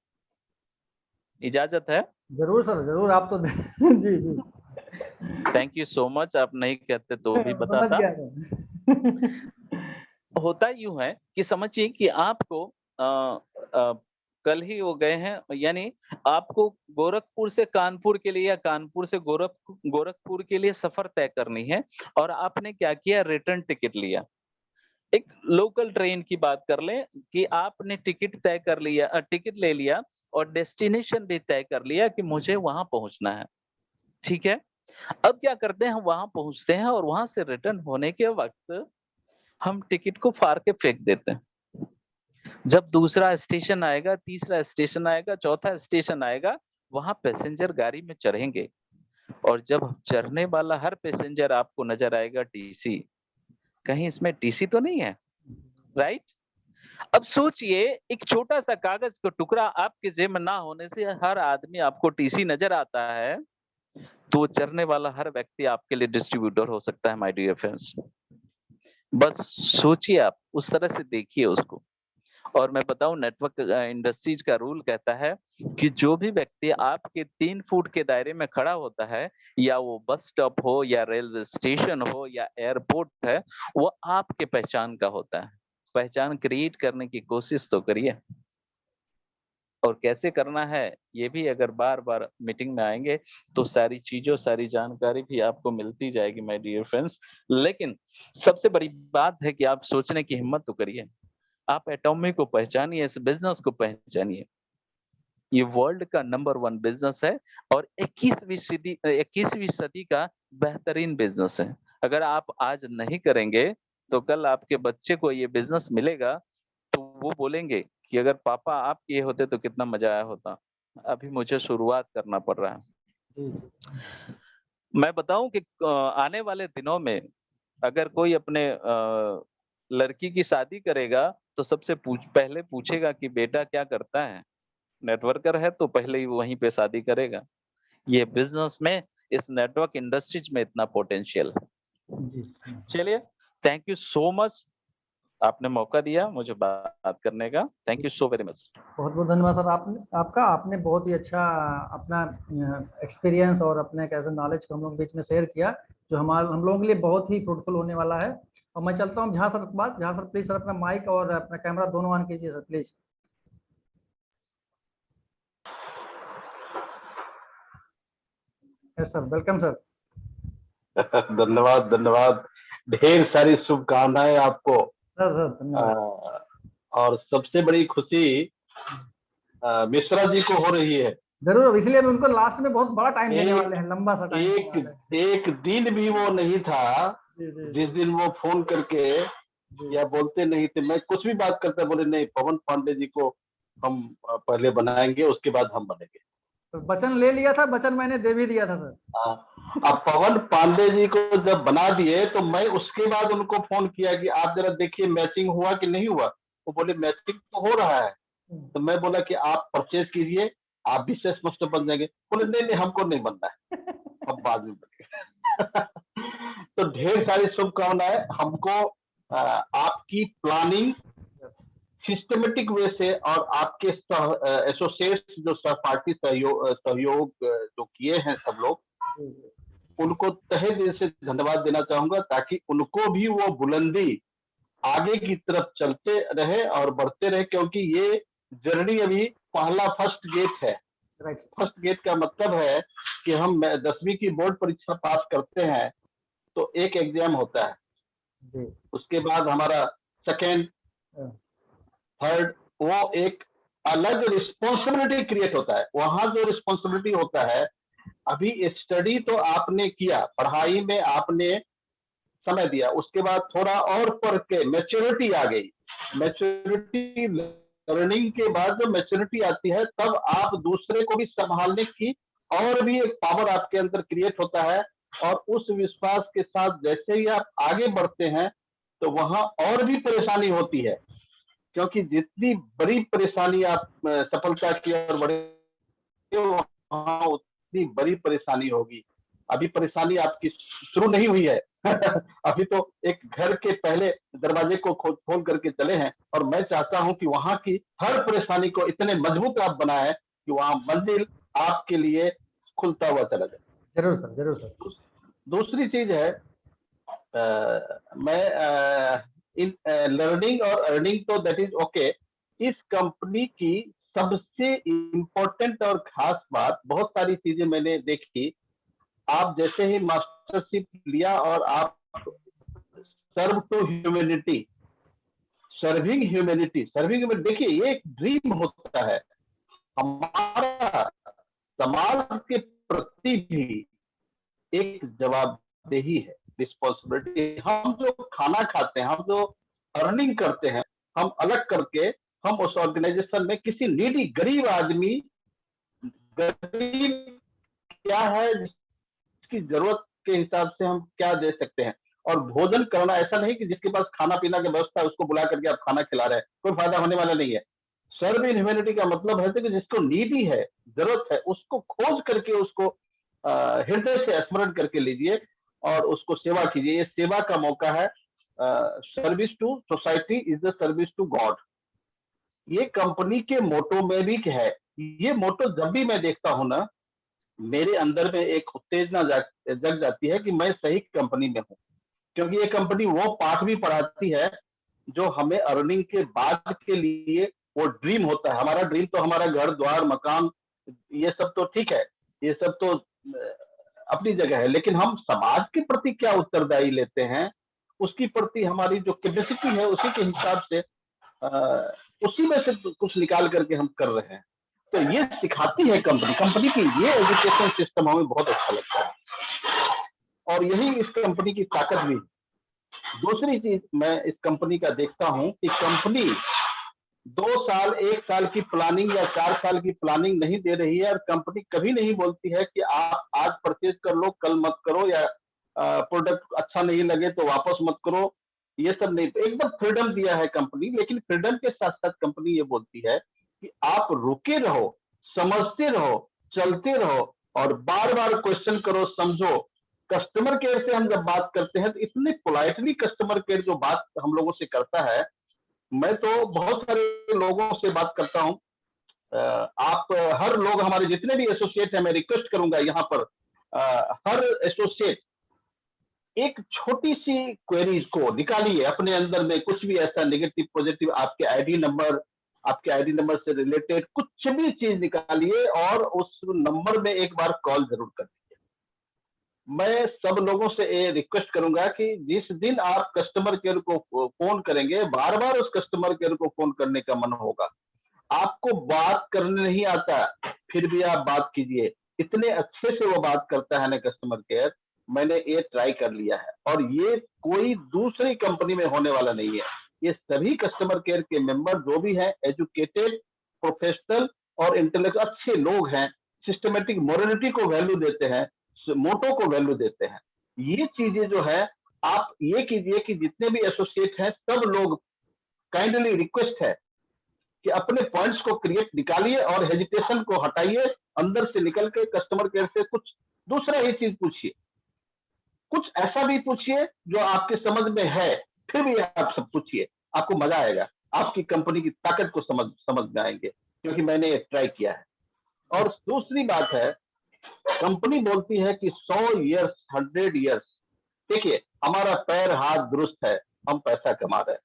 इजाजत है? जरूर सर, जरूर, आप तो जी जी। Thank you so much. आप नहीं कहते तो भी समझ बताता। गया मैं। होता यूं है कि समझिए कि आपको कल ही वो गए हैं, यानी आपको गोरखपुर से कानपुर के लिए या कानपुर से गोरखपुर के लिए सफर तय करनी है, और आपने क्या किया, रिटर्न टिकट लिया। एक लोकल ट्रेन की बात कर लें कि आपने टिकट तय कर लिया, टिकट ले लिया और डेस्टिनेशन भी तय कर लिया कि मुझे वहां पहुंचना है। ठीक है। अब क्या करते हैं, हम वहां पहुंचते हैं और वहां से रिटर्न होने के वक्त हम टिकट को फाड़ के फेंक देते हैं। जब दूसरा स्टेशन आएगा, तीसरा स्टेशन आएगा, चौथा स्टेशन आएगा, वहां पैसेंजर गाड़ी में चढ़ेंगे, और जब चढ़ने वाला हर पैसेंजर आपको नजर आएगा टीसी, कहीं इसमें टीसी तो नहीं है, राइट? अब सोचिए, एक छोटा सा कागज का टुकड़ा आपके जेब में ना होने से हर आदमी आपको टीसी नजर आता है, तो चढ़ने वाला हर व्यक्ति आपके लिए डिस्ट्रीब्यूटर हो सकता है, माय डियर फ्रेंड्स। बस सोचिए, आप उस तरह से देखिए उसको। और मैं बताऊं, नेटवर्क इंडस्ट्रीज का रूल कहता है कि जो भी व्यक्ति आपके 3 फुट के दायरे में खड़ा होता है, या वो बस स्टॉप हो या रेलवे स्टेशन हो या एयरपोर्ट है, वो आपके पहचान का होता है। पहचान क्रिएट करने की कोशिश तो करिए। और कैसे करना है, ये भी अगर बार बार मीटिंग में आएंगे तो सारी चीजों, सारी जानकारी भी आपको मिलती जाएगी, माय डियर फ्रेंड्स। लेकिन सबसे बड़ी बात है कि आप सोचने की हिम्मत तो करिए। आप एटॉमी को पहचानिए, इस बिजनेस को पहचानिए। ये वर्ल्ड का नंबर 1 बिजनेस है, और 21वीं सदी का बेहतरीन बिजनेस है। अगर आप आज नहीं करेंगे तो कल आपके बच्चे को ये बिजनेस मिलेगा, तो वो बोलेंगे कि अगर पापा आप किए होते तो कितना मजा आया होता, अभी मुझे शुरुआत करना पड़ रहा है। जी जी। मैं बताऊं कि आने वाले दिनों में अगर कोई अपने लड़की की शादी करेगा तो पहले पूछेगा कि बेटा क्या करता है। नेटवर्कर है तो पहले ही वहीं पे शादी करेगा। ये बिजनेस में, इस नेटवर्क इंडस्ट्रीज में इतना पोटेंशियल है। जी। चलिए, थैंक यू सो मच, आपने मौका दिया मुझे बात करने का। Thank you so very much. बहुत बहुत धन्यवाद सर, आपने बहुत ही अच्छा अपना एक्सपीरियंस और अपने कैसे नॉलेज को हम लोग के बीच में शेयर किया, जो हम लोगों के लिए बहुत ही फ्रूटफुल होने वाला है। और मैं चलता हूँ झा सर के बाद। झा सर प्लीज, सर अपना माइक और अपना कैमरा दोनों ऑन कीजिए sir, please. Yes sir, welcome sir. धन्यवाद, धन्यवाद। ढेर सारी शुभकामनाएं आपको। सर सर धन्यवाद। और सबसे बड़ी खुशी मिश्रा जी को हो रही है। जरूर, इसलिए हम उनको लास्ट में बहुत बड़ा टाइम देने वाले हैं, लंबा सा टाइम। एक दिन भी वो नहीं था जिस दिन वो फोन करके या बोलते नहीं थे, मैं कुछ भी बात करता, बोले नहीं पवन पांडे जी को हम पहले बनाएंगे, उसके बाद हम बनेंगे। तो वचन ले लिया था, वचन मैंने दे भी दिया था सर। अब पवन पांडे जी को जब बना दिए तो मैं उसके बाद उनको फोन किया कि आप जरा देखिए मैचिंग हुआ कि नहीं हुआ। वो बोले मैचिंग तो हो रहा है। तो मैं बोला कि आप परचेज कीजिए, आप भी सेल्स मास्टर बन जाएंगे। बोले नहीं नहीं, हमको नहीं बनना है, हम बाद में बनेंगे। तो ढेर सारी शुभकामनाएं। हमको आपकी प्लानिंग सिस्टमेटिक वे से और आपके एसोसिएट्स जो सहपाठी सहयोग जो किए हैं सब लोग, उनको तहे दिल से धन्यवाद देना चाहूंगा, ताकि उनको भी वो बुलंदी आगे की तरफ चलते रहे और बढ़ते रहे। क्योंकि ये जर्नी अभी पहला फर्स्ट गेट है। फर्स्ट गेट का मतलब है कि हम 10वीं की बोर्ड परीक्षा पास करते हैं तो एक एग्जाम होता है, उसके बाद हमारा सेकेंड, थर्ड, वो एक अलग रिस्पॉन्सिबिलिटी क्रिएट होता है। वहां जो रिस्पॉन्सिबिलिटी होता है अभी स्टडी तो आपने किया, पढ़ाई में आपने समय दिया, उसके बाद थोड़ा और पढ़ के मैच्योरिटी आ गई, मैच्योरिटी लर्निंग के बाद जब मैच्योरिटी आती है तब आप दूसरे को भी संभालने की और भी एक पावर आपके अंदर क्रिएट होता है, और उस विश्वास के साथ जैसे ही आप आगे बढ़ते हैं तो वहां और भी परेशानी होती है, क्योंकि जितनी बड़ी परेशानी आप सफलता की और बड़े वहां उतनी बड़ी परेशानी होगी। अभी परेशानी आपकी शुरू नहीं हुई है अभी तो एक घर के पहले दरवाजे को खोल करके चले हैं, और मैं चाहता हूं कि वहां की हर परेशानी को इतने मजबूत आप बनाएं कि वहां मंजिल आपके लिए खुलता हुआ चला जाए। जरूर सर, जरूर सर। दूसरी चीज है, मैं इन लर्निंग और अर्निंग तो दैट इज ओके, इस कंपनी की सबसे इम्पोर्टेंट और खास बात, बहुत सारी चीजें मैंने देखी, आप जैसे ही मास्टरशिप लिया और आप सर्व टू ह्यूमैनिटी, सर्विंग ह्यूमैनिटी, देखिए ये एक ड्रीम होता है हमारा, समाज के प्रति भी एक जवाबदेही है, रिस्पॉन्सिबिलिटी। हम जो खाना खाते हैं, हम जो अर्निंग करते हैं, हम अलग करके हम उस ऑर्गेनाइजेशन में किसी नीडी गरीब आदमी, गरीब क्या है जिसकी जरूरत के हिसाब से हम क्या दे सकते हैं, और भोजन करना ऐसा नहीं कि जिसके पास खाना पीना की व्यवस्था है उसको बुला करके आप खाना खिला रहे हैं, कोई फायदा होने वाला नहीं है। सर्व इन ह्यूमैनिटी का मतलब है कि जिसको नीडी है, जरूरत है, उसको खोज करके उसको हृदय से स्मरण करके लीजिए और उसको सेवा कीजिए। ये सेवा का मौका है। Service to society is the service to God, ये कंपनी के मोटो में भी है। ये मोटो जब भी मैं देखता हूं ना, मेरे अंदर में एक उत्तेजना जग जाती है कि मैं सही कंपनी में हूं, क्योंकि ये कंपनी वो पाठ भी पढ़ाती है जो हमें अर्निंग के बाद के लिए वो ड्रीम होता है। हमारा ड्रीम तो हमारा घर द्वार मकान, ये सब तो ठीक है, ये सब तो अपनी जगह है, लेकिन हम समाज के प्रति क्या उत्तरदायी लेते हैं, उसकी प्रति हमारी जो कैपेसिटी है उसी के हिसाब से उसी में से कुछ निकाल करके हम कर रहे हैं। तो ये सिखाती है कंपनी की ये एजुकेशन सिस्टम हमें बहुत अच्छा लगता है, और यही इस कंपनी की ताकत भी। दूसरी चीज मैं इस कंपनी का देखता हूं कि कंपनी 2 साल 1 साल की प्लानिंग या 4 साल की प्लानिंग नहीं दे रही है, और कंपनी कभी नहीं बोलती है कि आप आज परचेज कर लो कल मत करो, या प्रोडक्ट अच्छा नहीं लगे तो वापस मत करो, ये सब नहीं। एकदम फ्रीडम दिया है कंपनी, लेकिन फ्रीडम के साथ साथ कंपनी ये बोलती है कि आप रुके रहो, समझते रहो, चलते रहो, और बार बार क्वेश्चन करो, समझो। कस्टमर केयर से हम जब बात करते हैं तो इतने पोलाइटली कस्टमर केयर जो बात हम लोगों से करता है, मैं तो बहुत सारे लोगों से बात करता हूं, आप हर लोग हमारे जितने भी एसोसिएट हैं, मैं रिक्वेस्ट करूंगा यहाँ पर हर एसोसिएट एक छोटी सी क्वेरीज को निकालिए अपने अंदर में, कुछ भी ऐसा नेगेटिव पॉजिटिव, आपके आईडी नंबर से रिलेटेड कुछ भी चीज निकालिए और उस नंबर में एक बार कॉल जरूर कर दीजिए। मैं सब लोगों से ये रिक्वेस्ट करूंगा कि जिस दिन आप कस्टमर केयर को फोन करेंगे, बार बार उस कस्टमर केयर को फोन करने का मन होगा। आपको बात करने नहीं आता फिर भी आप बात कीजिए, इतने अच्छे से वो बात करता है ना कस्टमर केयर। मैंने ये ट्राई कर लिया है, और ये कोई दूसरी कंपनी में होने वाला नहीं है। ये सभी कस्टमर केयर के मेंबर जो भी हैं, एजुकेटेड, प्रोफेशनल और इंटेलेक्चुअल अच्छे लोग हैं, सिस्टमेटिक मोरालिटी को वैल्यू देते हैं, मोटो को वैल्यू देते हैं। ये चीजें जो है आप ये कीजिए कि जितने भी एसोसिएट हैं सब लोग, काइंडली रिक्वेस्ट है कि अपने पॉइंट्स को क्रिएट निकालिए और हेजिटेशन को हटाइए, अंदर से निकल के कस्टमर केयर से कुछ दूसरा ही चीज पूछिए, कुछ ऐसा भी पूछिए जो आपके समझ में है, फिर भी आप सब पूछिए, आपको मजा आएगा, आपकी कंपनी की ताकत को समझ में आएंगे, क्योंकि मैंने ये ट्राई किया है। और दूसरी बात है, कंपनी बोलती है कि 100 ईयर्स 100 ईयर्स, देखिए हमारा पैर हाथ दुरुस्त है, हम पैसा कमा रहे हैं।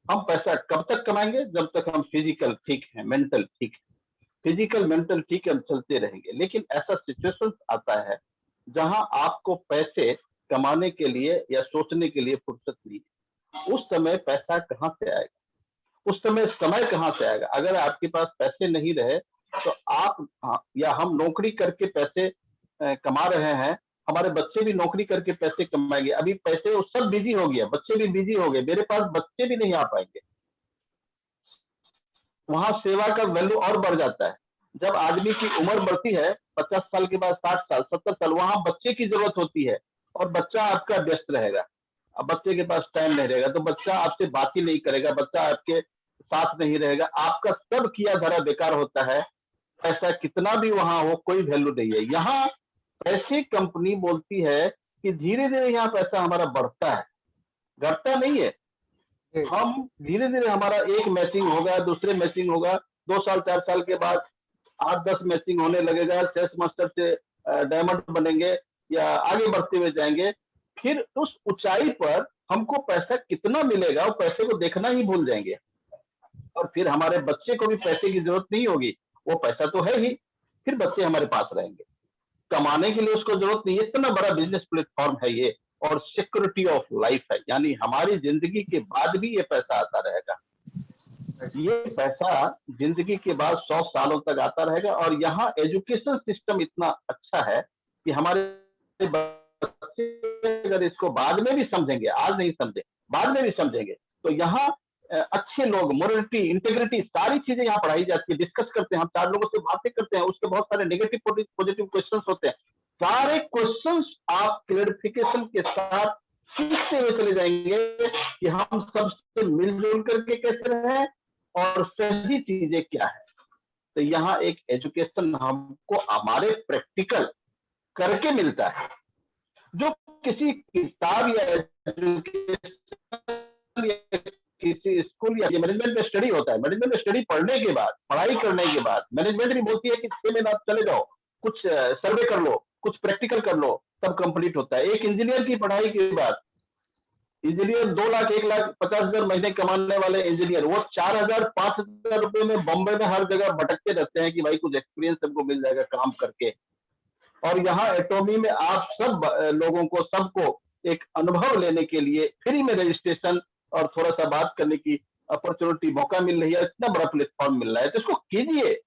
हम पैसा कब तक कमाएंगे? जब तक हम फिजिकल ठीक है, मेंटल ठीक है, फिजिकल मेंटल ठीक है, हम चलते रहेंगे। लेकिन ऐसा सिचुएशन आता है जहां आपको पैसे कमाने के लिए या सोचने के लिए फुर्सत नहीं है। उस समय पैसा कहां से आएगा, उस समय कहां से आएगा? अगर आपके पास पैसे नहीं रहे तो आप या हम नौकरी करके पैसे कमा रहे हैं, हमारे बच्चे भी नौकरी करके पैसे कमाएंगे। अभी पैसे वो सब बिजी हो गया, बच्चे भी बिजी हो गए, मेरे पास बच्चे भी नहीं आ पाएंगे। वहां सेवा का वैल्यू और बढ़ जाता है। जब आदमी की उम्र बढ़ती है 50 साल के बाद 60 साल 70 साल, वहां बच्चे की जरूरत होती है और बच्चा आपका व्यस्त रहेगा। अब बच्चे के पास टाइम नहीं रहेगा तो बच्चा आपसे बात ही नहीं करेगा, बच्चा आपके साथ नहीं रहेगा, आपका सब किया धरा बेकार होता है। पैसा कितना भी वहां हो, कोई वैल्यू नहीं है। यहाँ पैसे कंपनी बोलती है कि धीरे धीरे यहाँ पैसा हमारा बढ़ता है, घटता नहीं है। हम धीरे धीरे हमारा एक मैचिंग होगा, दूसरे मैचिंग होगा, 2 साल 4 साल के बाद 8-10 मैचिंग होने लगेगा, सेल्स मास्टर से डायमंड बनेंगे या आगे बढ़ते हुए जाएंगे। फिर उस ऊंचाई पर हमको पैसा कितना मिलेगा, वो पैसे को देखना ही भूल जाएंगे और फिर हमारे बच्चे को भी पैसे की जरूरत नहीं होगी, वो पैसा तो है ही, फिर बच्चे हमारे पास रहेंगे। कमाने के लिए उसको जरूरत नहीं है। इतना बड़ा बिजनेस प्लेटफॉर्म है ये और सिक्योरिटी ऑफ लाइफ है, यानी हमारी जिंदगी के बाद भी ये पैसा आता रहेगा। ये पैसा जिंदगी के बाद 100 सालों तक आता रहेगा। और यहाँ एजुकेशन सिस्टम इतना अच्छा है कि हमारे बच्चे अगर इसको बाद में भी समझेंगे, आज नहीं समझे, बाद में भी समझेंगे, तो यहाँ अच्छे लोग, मोरलिटी, इंटेग्रिटी, सारी चीजें यहाँ पढ़ाई जाती है, डिस्कस करते हैं, हम 4 लोगों से बातें करते हैं, उसके बहुत सारे नेगेटिव पॉजिटिव क्वेश्चंस होते हैं। सारे क्वेश्चंस आप क्लैरिफिकेशन के साथ सीखते हुए चले जाएंगे कि हम सबसे मिलजुल करके कैसे रहें और सही चीजें क्या है। तो यहाँ एक एजुकेशन हमको हमारे प्रैक्टिकल करके मिलता है, जो किसी किताब या किसी स्कूल या मैनेजमेंट में स्टडी होता है। मैनेजमेंट में स्टडी पढ़ने के बाद, पढ़ाई करने के बाद मैनेजमेंट भी बोलती है कि 6 महीने आप चले जाओ, कुछ सर्वे कर लो, कुछ प्रैक्टिकल कर लो, तब कंप्लीट होता है। एक इंजीनियर की पढ़ाई के बाद, इंजीनियर 2 लाख 1 लाख 50 हजार महीने कमाने वाले इंजीनियर, वो 4,000 5,000 रुपए में बॉम्बे में हर जगह भटकते रहते हैं कि भाई कुछ एक्सपीरियंस हमको मिल जाएगा काम करके। और यहाँ एटॉमी में आप सब लोगों को, सबको एक अनुभव लेने के लिए फ्री में रजिस्ट्रेशन और थोड़ा सा बात करने की अपॉर्चुनिटी, मौका मिल रही है। इतना बड़ा प्लेटफॉर्म मिल रहा है तो इसको कीजिए।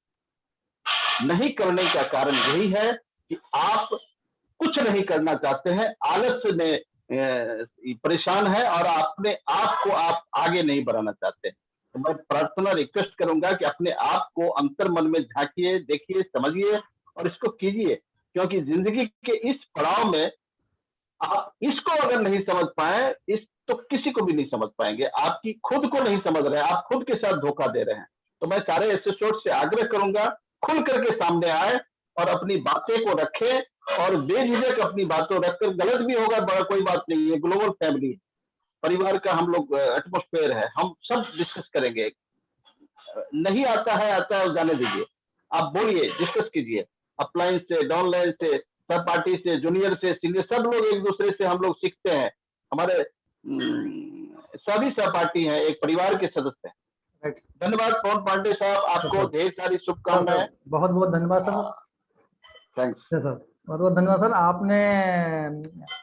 नहीं करने का कारण यही है कि आप कुछ नहीं करना चाहते हैं, आलस्य में परेशान है और अपने आप को आप आगे नहीं बढ़ाना चाहते। तो मैं प्रार्थना रिक्वेस्ट करूंगा कि अपने आप को अंतर मन में झांकिए, देखिए, समझिए और इसको कीजिए, क्योंकि जिंदगी के इस पड़ाव में आप इसको अगर नहीं समझ पाए, इस तो किसी को भी नहीं समझ पाएंगे। आपकी खुद को नहीं समझ रहे हैं, आप खुद के साथ धोखा दे रहे हैं। तो मैं सारे एसोसिएट से आग्रह करूंगा, खुल करके सामने आए और अपनी बातें को रखें और बेझिझक अपनी बातों रखकर, गलत भी होगा बड़ा कोई बात नहीं है, ग्लोबल फैमिली परिवार का हम लोग एटमॉस्फेयर है, हम सब डिस्कस करेंगे। नहीं आता है जाने दीजिए, आप बोलिए, डिस्कस कीजिए, अपलाइन से, डाउनलाइन से, सब पार्टी से, जूनियर से, सीनियर, सब लोग एक दूसरे से हम लोग सीखते हैं। हमारे सभी सहपाठी हैं, एक परिवार के सदस्य हैं। धन्यवाद पवन पांडे साहब, आपको ढेर सारी शुभकामनाएं। बहुत बहुत धन्यवाद सर। थैंक्स सर, बहुत बहुत धन्यवाद सर। आपने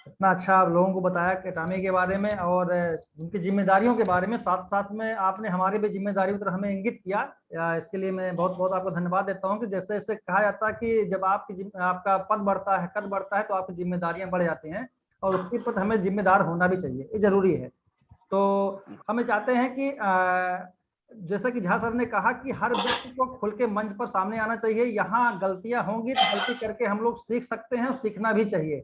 इतना अच्छा आप लोगों को बताया एटॉमी के बारे में और उनकी जिम्मेदारियों के बारे में, साथ साथ में आपने हमारी भी जिम्मेदारियों की तरफ हमें इंगित किया। इसके लिए मैं बहुत बहुत आपको धन्यवाद देता हूं कि जैसे जैसे कहा जाता है कि जब आपका पद बढ़ता है, कद बढ़ता है, तो आपकी जिम्मेदारियां बढ़ जाती हैं और उसके प्रति हमें जिम्मेदार होना भी चाहिए, ये जरूरी है। तो हमें चाहते हैं कि जैसा कि झा सर ने कहा कि हर व्यक्ति को खुल के मंच पर सामने आना चाहिए। यहाँ गलतियां होंगी तो गलती करके हम लोग सीख सकते हैं और सीखना भी चाहिए,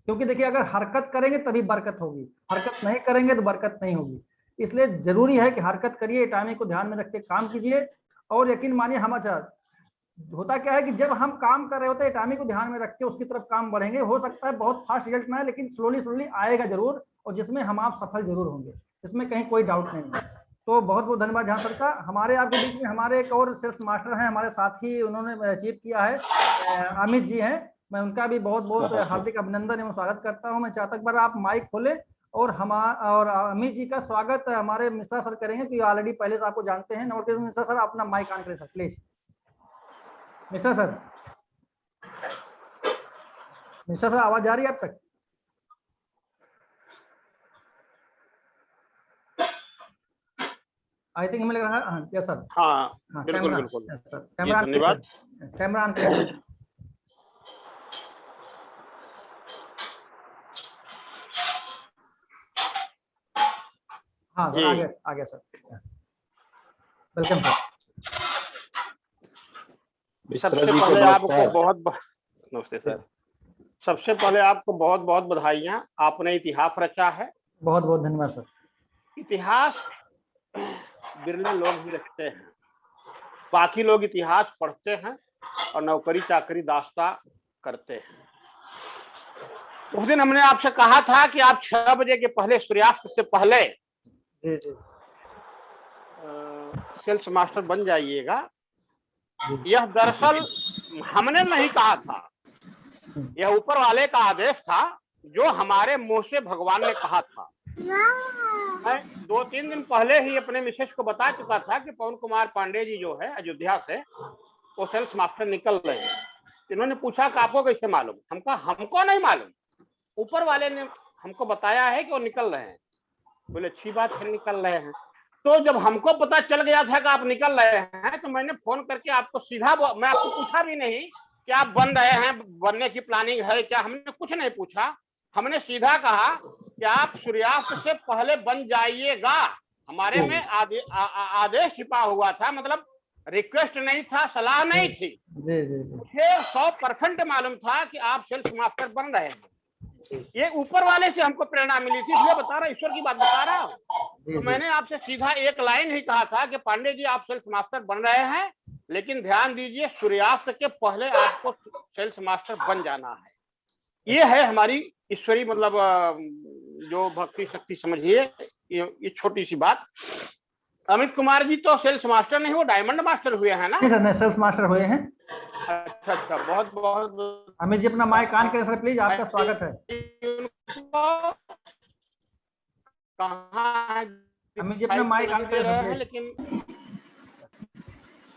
क्योंकि देखिए अगर हरकत करेंगे तभी बरकत होगी, हरकत नहीं करेंगे तो बरकत नहीं होगी। इसलिए जरूरी है कि हरकत करिए, एटॉमी को ध्यान में रख के काम कीजिए। और यकीन मानिए, हम होता क्या है कि जब हम काम कर रहे होते हैं, एटॉमी को ध्यान में रख के उसकी तरफ काम बढ़ेंगे, हो सकता है बहुत फास्ट रिजल्ट ना आए, लेकिन स्लोली स्लोली आएगा जरूर, और जिसमें हम आप सफल जरूर होंगे, इसमें कहीं कोई डाउट नहीं है। तो बहुत बहुत धन्यवाद झा सर का। हमारे आपके बीच में हमारे एक और सेल्स मास्टर हैं, हमारे साथ ही उन्होंने अचीव किया है, अमित जी हैं, मैं उनका भी बहुत बहुत हार्दिक अभिनंदन एवं स्वागत करता हूं। मैं चाहता हूं बार आप माइक खोलें और अमित जी का स्वागत हमारे मिश्रा सर करेंगे, क्योंकि ऑलरेडी पहले से आपको जानते हैं। नोट करें मिश्रा सर, अपना माइक ऑन करें sir please. Mishra sir, Mishra sir आवाज आ रही है आप तक? आई थिंक हमें लग रहा है यस सर। हाँ बिल्कुल बिल्कुल सर, कैमरा धन्यवाद। कैमरा ऑन करें। हाँ सर, जी। आ गया सर। Welcome sir. सबसे मिश्रा जी को पहले आपको नमस्कार। नमस्ते सर। सबसे पहले आपको बहुत बहुत बधाइयाँ, आपने इतिहास रचा है। बहुत बहुत धन्यवाद सर। इतिहास बिरले लोग ही रचते हैं, बाकी लोग इतिहास पढ़ते हैं और नौकरी चाकरी दास्ता करते हैं। उस दिन हमने आपसे कहा था कि आप 6 बजे के पहले, सूर्यास्त से पहले जी जी सेल्स मास्टर बन जाइएगा। जी। यह दरअसल हमने नहीं कहा था, यह ऊपर वाले का आदेश था, जो हमारे मुंह से भगवान ने कहा था। मैं 2-3 दिन पहले ही अपने मिसेज को बता चुका था कि पवन कुमार पांडे जी जो है अयोध्या से, वो सेल्स मास्टर निकल रहे हैं। इन्होंने पूछा कि आपको कैसे मालूम? हम कहा हमको नहीं मालूम, ऊपर वाले ने हमको बताया है कि वो निकल रहे हैं। बोले अच्छी बात है, निकल रहे हैं। तो जब हमको पता चल गया था कि आप निकल रहे हैं, तो मैंने फोन करके आपको सीधा, मैं आपको पूछा भी नहीं कि आप बन रहे हैं, बनने की प्लानिंग है क्या, हमने कुछ नहीं पूछा। हमने सीधा कहा कि आप सूर्यास्त से पहले बन जाइएगा। हमारे में आदेश छिपा हुआ था, मतलब रिक्वेस्ट नहीं था, सलाह नहीं थी। जी जी जी। मुझे 100% मालूम था कि आप सेल्स मास्टर बन रहे हैं। ये ऊपर वाले से हमको प्रेरणा मिली थी, इसलिए बता रहा, ईश्वर की बात बता रहा हूँ। तो मैंने आपसे सीधा एक लाइन ही कहा था कि पांडे जी आप सेल्स मास्टर बन रहे हैं, लेकिन ध्यान दीजिए सूर्यास्त के पहले आपको सेल्स मास्टर बन जाना है। ये है हमारी ईश्वरी, मतलब जो भक्ति शक्ति समझिए, ये छोटी सी बात। अमित कुमार जी तो सेल्स मास्टर नहीं, वो डायमंड मास्टर हुए हैं ना? सर सेल्स मास्टर हुए हैं। अच्छा अच्छा, बहुत बहुत अमित जी अपना माइक ऑन करें सर प्लीज, आपका स्वागत है। कहाँ अमित जी अपना माइक ऑन करें सर प्लीज। लेकिन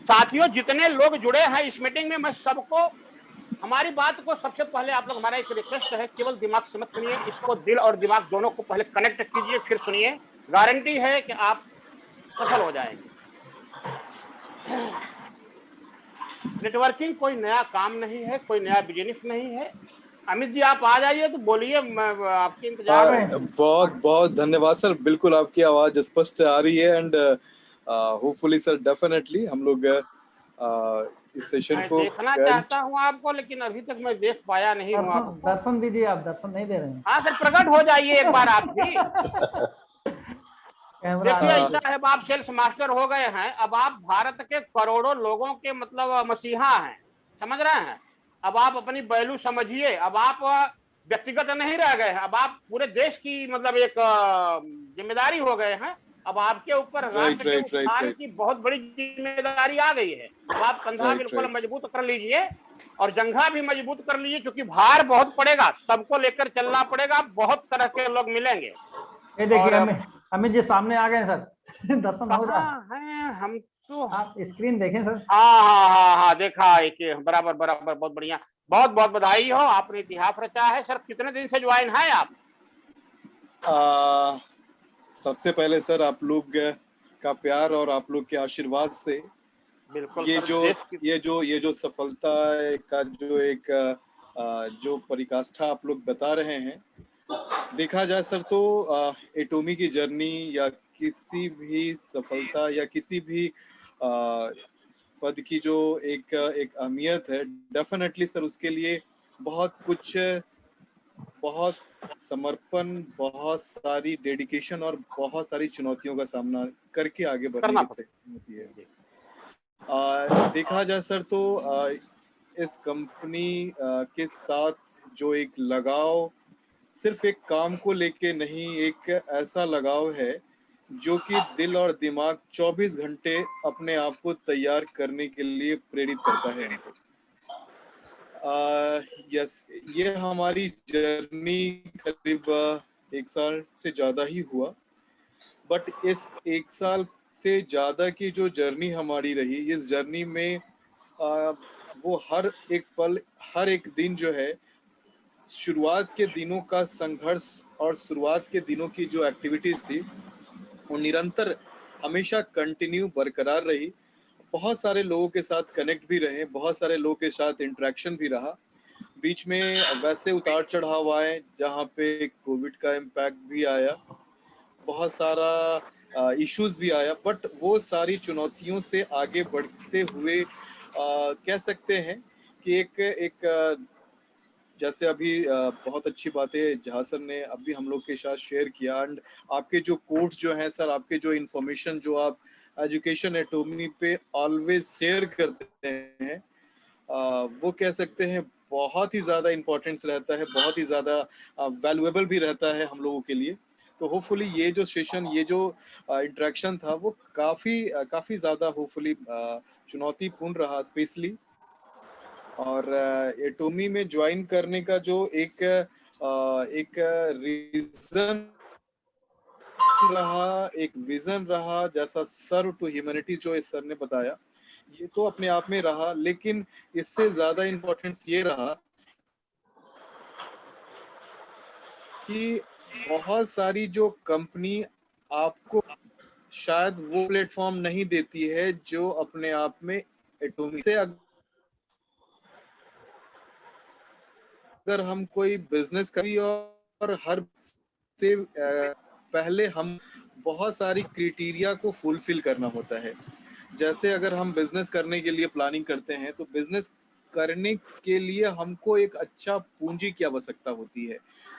साथियों जितने लोग जुड़े हैं इस मीटिंग में, मैं सबको, हमारी बात को सबसे पहले आप लोग, हमारा एक रिक्वेस्ट है, केवल दिमाग से मत सुनिए, इसको दिल और दिमाग दोनों को पहले कनेक्ट कीजिए, फिर सुनिए। गारंटी है कि आप सफल हो जाएंगे। नेटवर्किंग कोई नया काम नहीं है, कोई नया बिजनेस नहीं है। अमित जी आप आ जाइए तो बोलिए, आपके इंतजार में। बहुत बहुत धन्यवाद सर, बिल्कुल आपकी आवाज स्पष्ट आ रही है एंड होपफुली सर डेफिनेटली हम लोग इस सेशन को देखना चाहता हूं आपको, लेकिन अभी तक मैं देख पाया नहीं हूं आपको। दर्शन दीजिए, आप दर्शन नहीं दे रहे हैं। हाँ सर, प्रकट हो जाइए एक बार आप भी। देखिए ऐसा है, अब आप सेल्स मास्टर हो गए हैं, अब आप भारत के करोड़ों लोगों के मतलब मसीहा हैं, समझ रहे हैं? अब आप अपनी वैल्यू समझिए, अब आप व्यक्तिगत नहीं रह गए हैं, अब आप पूरे देश की मतलब एक जिम्मेदारी हो गए हैं। अब आपके ऊपर राष्ट्र के उत्थान की बहुत बड़ी जिम्मेदारी आ गई है। अब आप कंधा बिल्कुल मजबूत कर लीजिए और जंघा भी मजबूत कर लीजिए, क्योंकि भार बहुत पड़ेगा, सबको लेकर चलना पड़ेगा, बहुत तरह के लोग मिलेंगे। ये देखिए अमित जी सामने आ गए सर। दर्शन हो रहा है? हम तो, आप स्क्रीन देखें सर। हाँ देखा, एक बराबर बराबर, बहुत बढ़िया, बहुत बहुत बधाई हो, आपने इतिहास रचा है। सर कितने दिन से ज्वाइन है आप? सबसे पहले सर आप लोग का प्यार और आप लोग के आशीर्वाद से बिल्कुल ये जो सफलता का जो एक जो परिकाष्ठा आप लोग बता रहे हैं, देखा जाए सर तो एटोमी की जर्नी या किसी भी सफलता या किसी भी पद की जो एक अहमियत है, डेफिनेटली सर उसके लिए बहुत कुछ, बहुत समर्पण, बहुत सारी डेडिकेशन और बहुत सारी चुनौतियों का सामना करके आगे बढ़ने की होती है। देखा जाए सर तो इस कंपनी के साथ जो एक लगाव सिर्फ एक काम को लेके नहीं, एक ऐसा लगाव है जो कि दिल और दिमाग 24 घंटे अपने आप को तैयार करने के लिए प्रेरित करता है हमको। यस, ये हमारी जर्नी करीब 1 साल से ज़्यादा ही हुआ, बट इस 1 साल से ज़्यादा की जो जर्नी हमारी रही, इस जर्नी में वो हर एक पल, हर एक दिन जो है, शुरुआत के दिनों का संघर्ष और शुरुआत के दिनों की जो एक्टिविटीज़ थी वो निरंतर हमेशा कंटिन्यू बरकरार रही। बहुत सारे लोगों के साथ कनेक्ट भी रहे, बहुत सारे लोगों के साथ इंटरेक्शन भी रहा। बीच में वैसे उतार चढ़ाव आए जहाँ पे कोविड का इम्पैक्ट भी आया, बहुत सारा इश्यूज भी आया, बट वो सारी चुनौतियों से आगे बढ़ते हुए कह सकते हैं कि एक जैसे अभी बहुत अच्छी बातें जहाँ सर ने अभी हम लोग के साथ शेयर किया, एंड आपके जो कोट्स जो हैं सर, आपके जो इन्फॉर्मेशन जो आप एजुकेशन एटोमी पे ऑलवेज शेयर करते हैं, वो कह सकते हैं बहुत ही ज़्यादा इम्पोर्टेंस रहता है, बहुत ही ज़्यादा वैल्यूएबल भी रहता है हम लोगों के लिए। तो होपफुली ये जो सेशन, ये जो इंटरेक्शन था वो काफ़ी ज़्यादा होपफुली चुनौतीपूर्ण रहा स्पेशली। और एटोमी में ज्वाइन करने का जो एक रीजन रहा, एक विजन रहा, जैसा सर्व टू ह्यूमैनिटी जो इस सर ने बताया, ये तो अपने आप में रहा, लेकिन इससे ज्यादा इम्पोर्टेंस ये रहा कि बहुत सारी जो कंपनी आपको शायद वो प्लेटफॉर्म नहीं देती है जो अपने आप में एटोमी से अगर हम कोई बिजनेस करें, और हर से पहले हम बहुत सारी क्राइटेरिया को फुलफिल करना होता है। जैसे अगर हम बिजनेस करने के लिए प्लानिंग करते हैं, तो बिजनेस करने के लिए हमको एक अच्छा पूंजी की आवश्यकता होती है,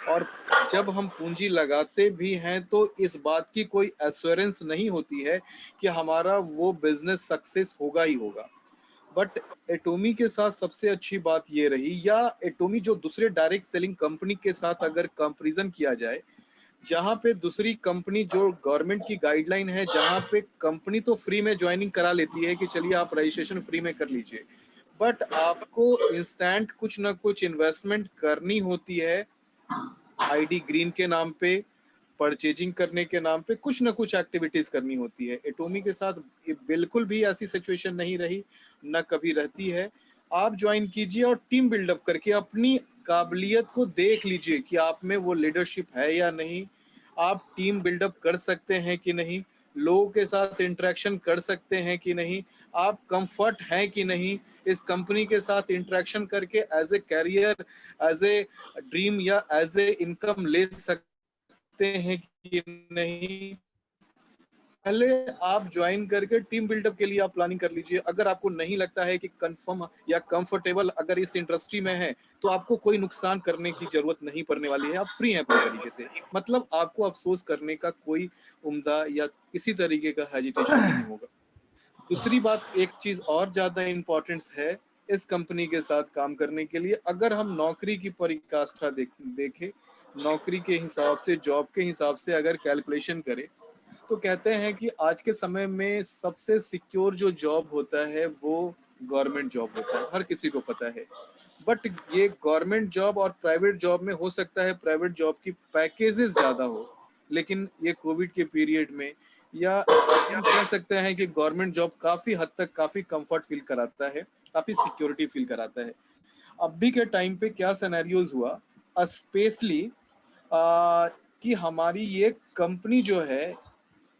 और जब हम पूंजी लगाते भी हैं तो इस बात की कोई एश्योरेंस नहीं होती है कि हमारा वो बिजनेस सक्सेस होगा ही होगा। बट एटोमी के साथ सबसे अच्छी बात ये रही, या एटोमी जो दूसरे डायरेक्ट सेलिंग कंपनी के साथ अगर कंपैरिजन किया जाए, जहाँ पे दूसरी कंपनी जो गवर्नमेंट की गाइडलाइन है, जहाँ पे कंपनी तो फ्री में ज्वाइनिंग करा लेती है कि चलिए आप रजिस्ट्रेशन फ्री में कर लीजिए, बट आपको इंस्टेंट कुछ ना कुछ इन्वेस्टमेंट करनी होती है आईडी ग्रीन के नाम पे, परचेजिंग करने के नाम पे कुछ ना कुछ एक्टिविटीज करनी होती है। एटोमी के साथ बिल्कुल भी ऐसी सिचुएशन नहीं रही, न कभी रहती है। आप ज्वाइन कीजिए और टीम बिल्डअप करके अपनी काबिलियत को देख लीजिए कि आप में वो लीडरशिप है या नहीं, आप टीम बिल्डअप कर सकते हैं कि नहीं, लोगों के साथ इंटरेक्शन कर सकते हैं कि नहीं, आप कंफर्ट हैं कि नहीं इस कंपनी के साथ इंटरेक्शन करके, as a career, as a dream या एज ए इनकम ले सकते हैं कि नहीं। पहले आप ज्वाइन करके टीम बिल्डअप के लिए आप प्लानिंग कर लीजिए। अगर आपको नहीं लगता है कि कंफर्म या कंफर्टेबल अगर इस इंडस्ट्री में है, तो आपको कोई नुकसान करने की जरूरत नहीं पड़ने वाली है, आप फ्री हैं पूरी तरीके से। मतलब आपको अफसोस करने का कोई उम्दा या किसी तरीके का हेजिटेशन नहीं होगा। दूसरी बात, एक चीज और ज्यादा इंपॉर्टेंस है इस कंपनी के साथ काम करने के लिए। अगर हम नौकरी की परिकाष्ठा देखें, नौकरी के हिसाब से, जॉब के हिसाब से अगर कैलकुलेशन करें, तो कहते हैं कि आज के समय में सबसे सिक्योर जो जॉब होता है वो गवर्नमेंट जॉब होता है, हर किसी को पता है। बट ये गवर्नमेंट जॉब और प्राइवेट जॉब में हो सकता है प्राइवेट जॉब की पैकेजेस ज्यादा हो, लेकिन ये कोविड के पीरियड में, या हम कह सकते हैं कि गवर्नमेंट जॉब काफी हद तक काफी कंफर्ट फील कराता है, काफी सिक्योरिटी फील कराता है। अभी के टाइम पे क्या सिनेरियोज हुआ, स्पेशली कि हमारी ये कंपनी जो है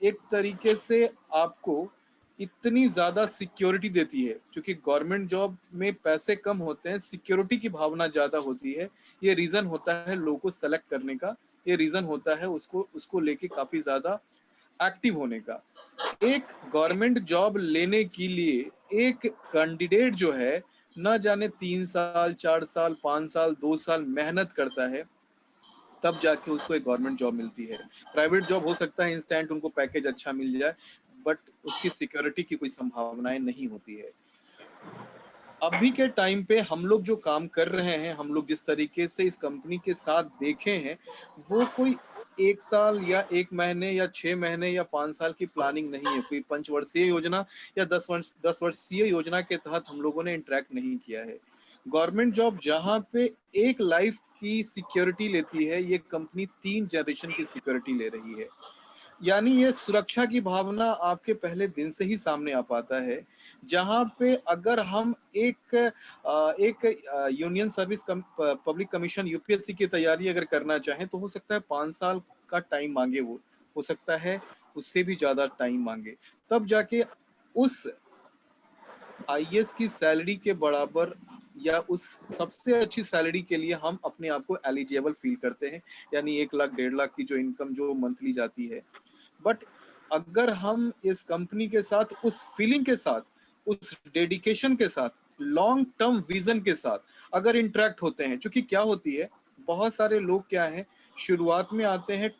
एक तरीके से आपको इतनी ज्यादा सिक्योरिटी देती है, क्योंकि गवर्नमेंट जॉब में पैसे कम होते हैं, सिक्योरिटी की भावना ज्यादा होती है। ये रीजन होता है लोगों को सेलेक्ट करने का, ये रीजन होता है उसको लेके काफी ज्यादा एक्टिव होने का। एक गवर्नमेंट जॉब लेने के लिए एक कैंडिडेट जो है न जाने 3 साल 4 साल 5 साल 2 साल मेहनत करता है, तब जाके उसको एक गवर्नमेंट जॉब मिलती है। प्राइवेट जॉब हो सकता है इंस्टेंट उनको पैकेज अच्छा मिल जाए, बट उसकी सिक्योरिटी की कोई संभावनाएं नहीं होती है। अभी के टाइम पे हम लोग जो काम कर रहे हैं, हम लोग जिस तरीके से इस कंपनी के साथ देखे हैं, वो कोई 1 साल या 1 महीने या 6 महीने या 5 साल की प्लानिंग नहीं है, कोई पंचवर्षीय योजना या 10 वर्षीय योजना के तहत हम लोगों ने इंटरेक्ट नहीं किया है। गवर्नमेंट जॉब जहाँ पे एक लाइफ की सिक्योरिटी लेती है, ये कंपनी 3 जनरेशन की सिक्योरिटी ले रही है। यानी ये सुरक्षा की भावना आपके पहले दिन से ही सामने आ पाता है, जहां पे अगर हम एक union service public commission UPSC की तैयारी अगर करना चाहें, तो हो सकता है 5 साल का टाइम मांगे, वो हो सकता है उससे भी ज्यादा टाइम मांगे, तब जाके उस आईएएस की सैलरी के बराबर या उस सबसे अच्छी सैलरी के लिए हम अपने आप को एलिजिबल फील करते हैं, यानी 1 लाख 1.5 लाख की जो इनकम जो मंथली जाती है। बट अगर हम इस कंपनी के साथ उस फीलिंग के साथ, उस डेडिकेशन के साथ, लॉन्ग टर्म विजन के साथ अगर इंटरेक्ट होते हैं, क्योंकि क्या होती है, बहुत सारे लोग क्या है, शुरुआत में आते हैं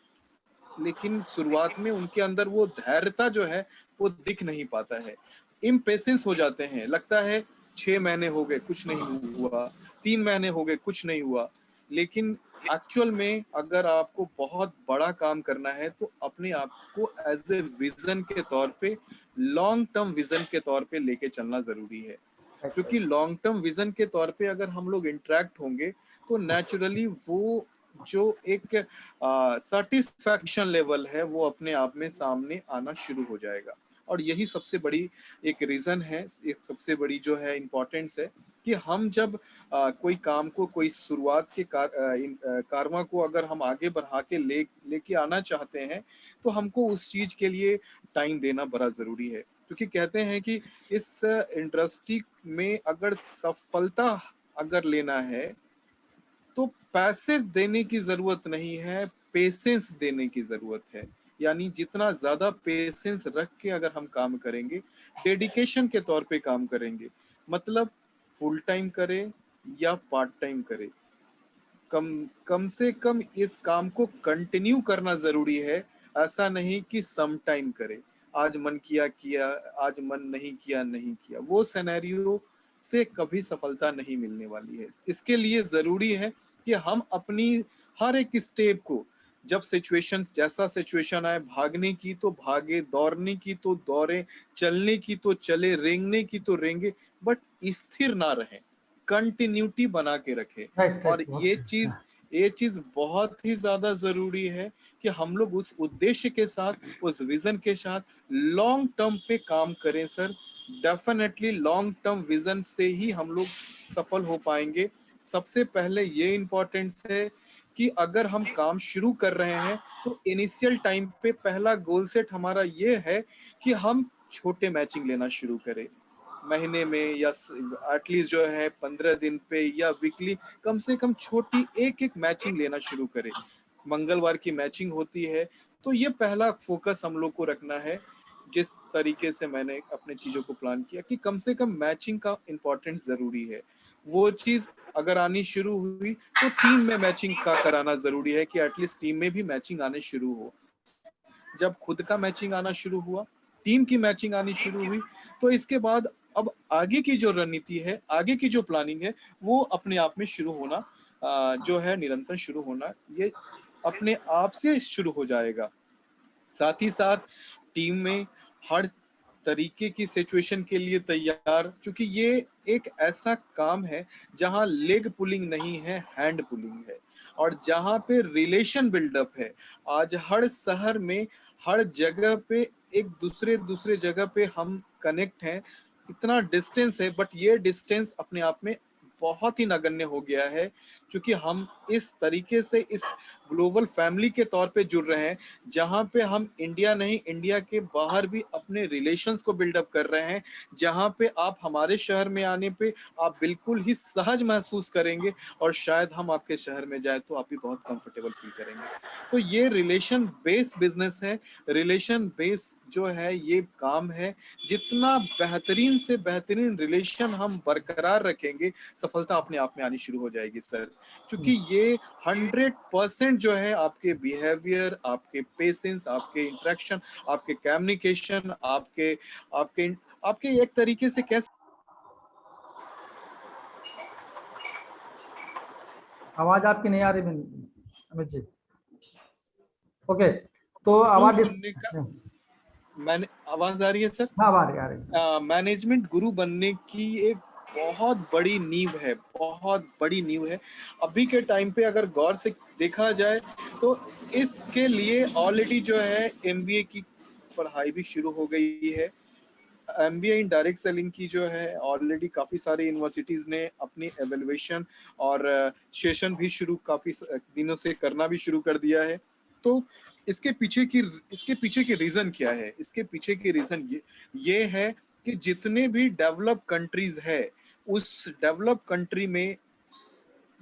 लेकिन शुरुआत में उनके अंदर वो धैर्यता जो है वो दिख नहीं पाता है, इम्पेशेंस हो जाते हैं, लगता है 6 महीने हो गए कुछ नहीं हुआ, 3 महीने हो गए कुछ नहीं हुआ। लेकिन एक्चुअल में अगर आपको बहुत बड़ा काम करना है तो अपने आप को एज ए विजन के तौर पे, लॉन्ग टर्म विजन के तौर पे लेके चलना जरूरी है। क्योंकि लॉन्ग टर्म विजन के तौर पे अगर हम लोग इंटरेक्ट होंगे तो नेचुरली वो जो एक सेटिस्फैक्शन लेवल है वो अपने आप में सामने आना शुरू हो जाएगा। और यही सबसे बड़ी एक रीजन है, एक सबसे बड़ी जो है इम्पोर्टेंस है कि हम जब कोई काम को, कोई शुरुआत के कारवा को अगर हम आगे बढ़ा के लेके आना चाहते हैं तो हमको उस चीज के लिए टाइम देना बड़ा जरूरी है। क्योंकि कहते हैं कि इस इंडस्ट्री में अगर सफलता अगर लेना है तो पैसे देने की जरूरत नहीं है, पेशेंस देने की जरूरत है। यानी जितना ज्यादा पेशेंस रख के अगर हम काम करेंगे, डेडिकेशन के तौर पे काम करेंगे, मतलब फुल टाइम करें या पार्ट टाइम करें, कम से कम इस काम को कंटिन्यू करना जरूरी है। ऐसा नहीं कि सम टाइम करे, आज मन किया किया, आज मन नहीं किया नहीं किया, वो सिनेरियो से कभी सफलता नहीं मिलने वाली है। इसके लिए जरूरी है कि हम अपनी हर एक स्टेप को, जब सिचुएशन जैसा सिचुएशन आए, भागने की तो भागे, दौड़ने की तो दौड़े, चलने की तो चले, रेंगने की तो रेंगे, बट स्थिर ना रहे, कंटिन्यूटी बना के रखे। और ये चीज बहुत ही ज्यादा जरूरी है कि हम लोग उस उद्देश्य के साथ, उस विजन के साथ लॉन्ग टर्म पे काम करें sir. Definitely long term vision से ही हम लोग सफल हो पाएंगे। सबसे पहले ये इम्पोर्टेंट है कि अगर हम काम शुरू कर रहे हैं तो इनिशियल टाइम पे पहला गोल सेट हमारा ये है कि हम छोटे मैचिंग लेना शुरू करें, महीने में या एटलीस्ट जो है 15 दिन पे या वीकली कम से कम छोटी एक एक मैचिंग लेना शुरू करें। मंगलवार की मैचिंग होती है, तो ये पहला फोकस हम लोग को रखना है। जिस तरीके से मैंने अपने चीजों को प्लान किया कि कम से कम मैचिंग का इम्पोर्टेंस जरूरी है, वो चीज अगर आनी शुरू हुई तो टीम में मैचिंग का कराना जरूरी है कि एटलीस्ट टीम में भी मैचिंग आने शुरू हो। जब खुद का मैचिंग आना शुरू हुआ, टीम की मैचिंग आनी शुरू हुई, तो इसके बाद अब आगे की जो रणनीति है, आगे की जो प्लानिंग है, वो अपने आप में शुरू होना, जो है निरंतर शुरू होना, ये अपने आप से शुरू हो जाएगा। साथ ही साथ टीम में हर तरीके की सिचुएशन के लिए तैयार, क्योंकि ये एक ऐसा काम है जहां लेग पुलिंग नहीं है, हैंड पुलिंग है, और जहां पे रिलेशन बिल्डअप है। आज हर शहर में, हर जगह पे एक दूसरे जगह पे हम कनेक्ट हैं, इतना डिस्टेंस है, बट ये डिस्टेंस अपने आप में बहुत ही नगण्य हो गया है, क्योंकि हम इस तरीके से इस ग्लोबल फैमिली के तौर पे जुड़ रहे हैं जहां पे हम इंडिया नहीं, इंडिया के बाहर भी अपने रिलेशंस को बिल्डअप कर रहे हैं, जहां पे आप हमारे शहर में आने पे आप बिल्कुल ही सहज महसूस करेंगे, और शायद हम आपके शहर में जाए तो आप भी बहुत कंफर्टेबल फील करेंगे। तो ये रिलेशन बेस्ड बिजनेस है, रिलेशन बेस जो है ये काम है। जितना बेहतरीन से बेहतरीन रिलेशन हम बरकरार रखेंगे, सफलता अपने आप में आनी शुरू हो जाएगी सर। क्योंकि ये 100% जो है आपके बिहेवियर, आपके पेशेंस, आपके इंटरेक्शन, आपके कम्युनिकेशन, आपके आपके आपके एक तरीके से कैसे, आवाज आपकी नहीं आ रही अमित जी। ओके, तो आवाज मैंने आवाज आ रही है सर? हाँ, आ रही है। मैनेजमेंट गुरु बनने की एक बहुत बड़ी नींव है, बहुत बड़ी नींव है। अभी के टाइम पे अगर गौर से देखा जाए तो इसके लिए ऑलरेडी जो है MBA की पढ़ाई भी शुरू हो गई है। MBA इन डायरेक्ट सेलिंग की जो है ऑलरेडी काफी सारी यूनिवर्सिटीज ने अपनी एवेल्युएशन और सेशन भी शुरू काफी दिनों से करना भी शुरू कर दिया है। तो इसके पीछे की रीजन क्या है? इसके पीछे की रीजन ये है कि जितने भी डेवलप कंट्रीज है उस डेवलप कंट्री में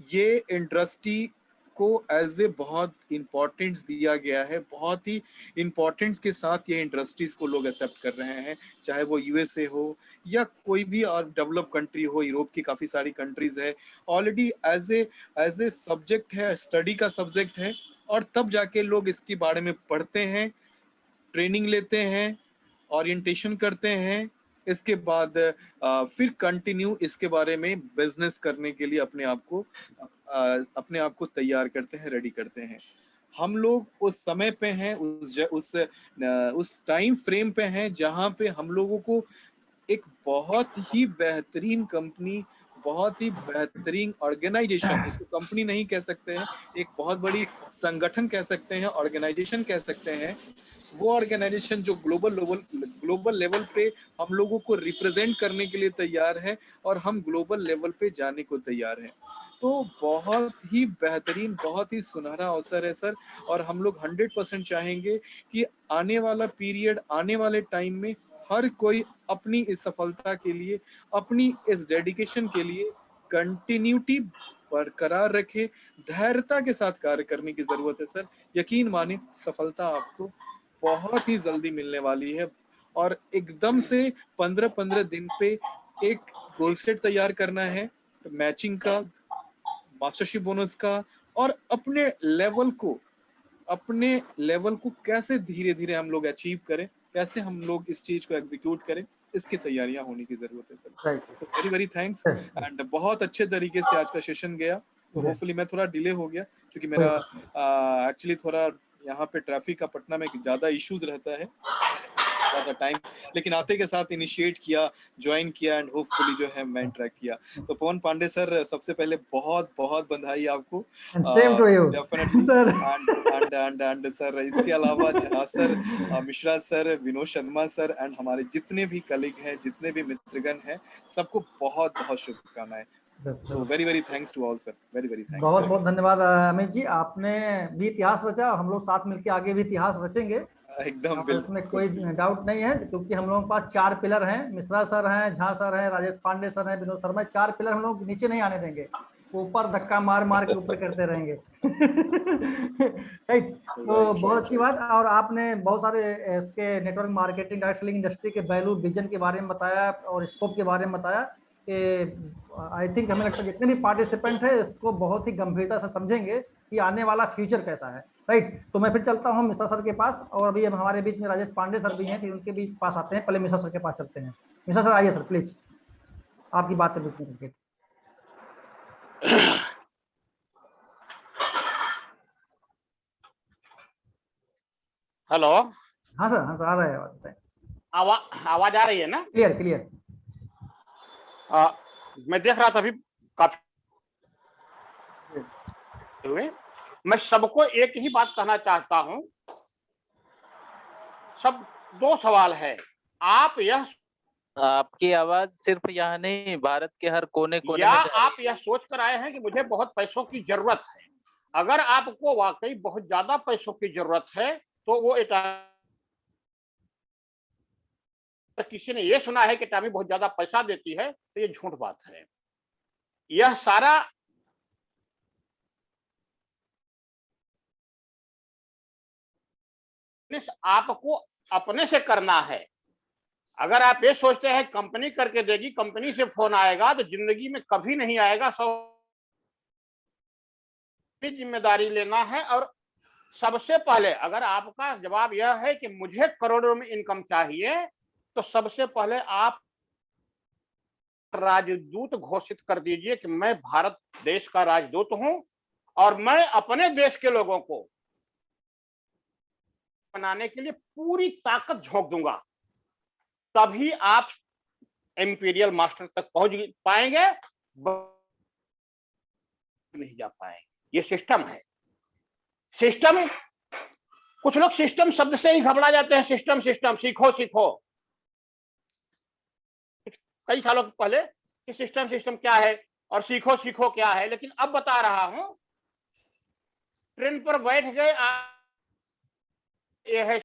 ये इंडस्ट्री को एज ए बहुत इम्पोर्टेंस दिया गया है, बहुत ही इम्पोर्टेंस के साथ ये इंडस्ट्रीज को लोग एक्सेप्ट कर रहे हैं, चाहे वो यूएसए हो या कोई भी और डेवलप कंट्री हो, यूरोप की काफ़ी सारी कंट्रीज है, ऑलरेडी एज ए सब्जेक्ट है, स्टडी का सब्जेक्ट है, और तब जाके लोग इसके बारे में पढ़ते हैं, ट्रेनिंग लेते हैं, ओरिएंटेशन करते हैं, इसके बाद फिर कंटिन्यू इसके बारे में बिजनेस करने के लिए अपने आप को तैयार करते हैं, रेडी करते हैं। हम लोग उस समय पे हैं, उस टाइम फ्रेम पे हैं जहां पे हम लोगों को एक बहुत ही बेहतरीन कंपनी, बहुत ही बेहतरीन ऑर्गेनाइजेशन, इसको कंपनी नहीं कह सकते हैं, एक बहुत बड़ी संगठन कह सकते हैं, ऑर्गेनाइजेशन कह सकते हैं, वो ऑर्गेनाइजेशन जो ग्लोबल लेवल पे हम लोगों को रिप्रेजेंट करने के लिए तैयार है, और हम ग्लोबल लेवल पे जाने को तैयार हैं। तो बहुत ही बेहतरीन, बहुत ही सुनहरा अवसर है सर, और हम लोग 100% चाहेंगे कि आने वाला पीरियड, आने वाले टाइम में हर कोई अपनी इस सफलता के लिए, अपनी इस डेडिकेशन के लिए कंटिन्यूटी बरकरार रखे, धैर्यता के साथ कार्य करने की जरूरत है सर। यकीन माने सफलता आपको बहुत ही जल्दी मिलने वाली है, और एकदम से 15-15 दिन पे एक गोल सेट तैयार करना है, मैचिंग का, मास्टरशिप बोनस का, और अपने लेवल को कैसे धीरे धीरे हम लोग अचीव करें, कैसे हम लोग इस चीज को एग्जीक्यूट करें, इसकी तैयारियां होने की जरूरत है सर। तो वेरी वेरी थैंक्स, एंड बहुत अच्छे तरीके से आज का सेशन गया। तो होपफुली, मैं थोड़ा डिले हो गया क्योंकि मेरा एक्चुअली थोड़ा यहाँ पे ट्रैफिक का पटना में ज्यादा इश्यूज रहता है, थोड़ा सा टाइम, लेकिन आते के साथ इनिशिएट किया, ज्वाइन किया, एंड होपफुली जो है मैं ट्रैक किया। तो पवन पांडे सर, सबसे पहले बहुत बहुत बधाई आपको, same to you definitely sir. And sir, इसके अलावा Jha sir, Mishra sir, Vinod Sharma sir, and हमारे जितने भी कलीग हैं, जितने भी मित्रगण हैं, सबको बहुत बहुत शुभकामनाएं। So very very thanks to all sir, very very thanks. बहुत बहुत धन्यवाद अमित जी, आपने भी इतिहास रचा, हम लोग साथ मिलकर आगे भी इतिहास रचेंगे, एकदम इसमें कोई डाउट नहीं है, क्योंकि हम लोगों के पास 4 पिलर हैं, मिश्रा सर हैं, झा सर हैं, राजेश पांडे सर हैं, विनोद शर्मा, 4 पिलर हम लोग नीचे नहीं आने देंगे, ऊपर धक्का मार मार के ऊपर करते रहेंगे। राइट, तो बहुत अच्छी बात। और आपने बहुत सारे इसके network marketing, direct selling industry के वैल्यू, विजन के बारे में बताया और स्कोप के बारे में बताया कि आई थिंक हमें लगता है जितने भी पार्टिसिपेंट है इसको बहुत ही गंभीरता से समझेंगे कि आने वाला फ्यूचर कैसा है। राइट, तो मैं फिर चलता हूँ मिश्रा सर के पास, और अभी हमारे बीच में राजेश पांडे सर भी हैं, फिर उनके बीच पास आते हैं, पहले मिश्रा सर के पास चलते हैं। मिश्रा सर आइए सर, प्लीज आपकी बात है बीच में। हेलो, हाँ सर आ रहा है, आवाज आ रही है ना? Clear clear. मैं देख रहा था अभी काफी हुए, मैं सबको एक ही बात कहना चाहता हूं, सब 2 सवाल है। आप यह, आपकी आवाज सिर्फ यहाँ नहीं, भारत के हर कोने कोने या में जा आप यह सोच कर आए हैं कि मुझे बहुत पैसों की जरूरत है। अगर आपको वाकई बहुत ज्यादा पैसों की जरूरत है तो वो किसी ने ये सुना है कि टामी बहुत ज्यादा पैसा देती है, तो ये झूठ बात है। यह सारा आपको अपने से करना है। अगर आप ये सोचते हैं कंपनी करके देगी, कंपनी से फोन आएगा, तो जिंदगी में कभी नहीं आएगा। जिम्मेदारी लेना है, और सबसे पहले अगर आपका जवाब यह है कि मुझे करोड़ों में इनकम चाहिए, तो सबसे पहले आप राजदूत घोषित कर दीजिए कि मैं भारत देश का राजदूत हूं और मैं अपने देश के लोगों को बनाने के लिए पूरी ताकत झोंक दूंगा। तभी आप इंपीरियल मास्टर तक पहुंच पाएंगे, नहीं जा पाएंगे। ये सिस्टम है। सिस्टम, कुछ लोग सिस्टम शब्द से ही घबरा जाते हैं। सिस्टम सिस्टम, सीखो सीखो। कई सालों पहले कि सिस्टम सिस्टम क्या है और सीखो सीखो क्या है, लेकिन अब बता रहा हूं, ट्रेन पर बैठ गए, यह है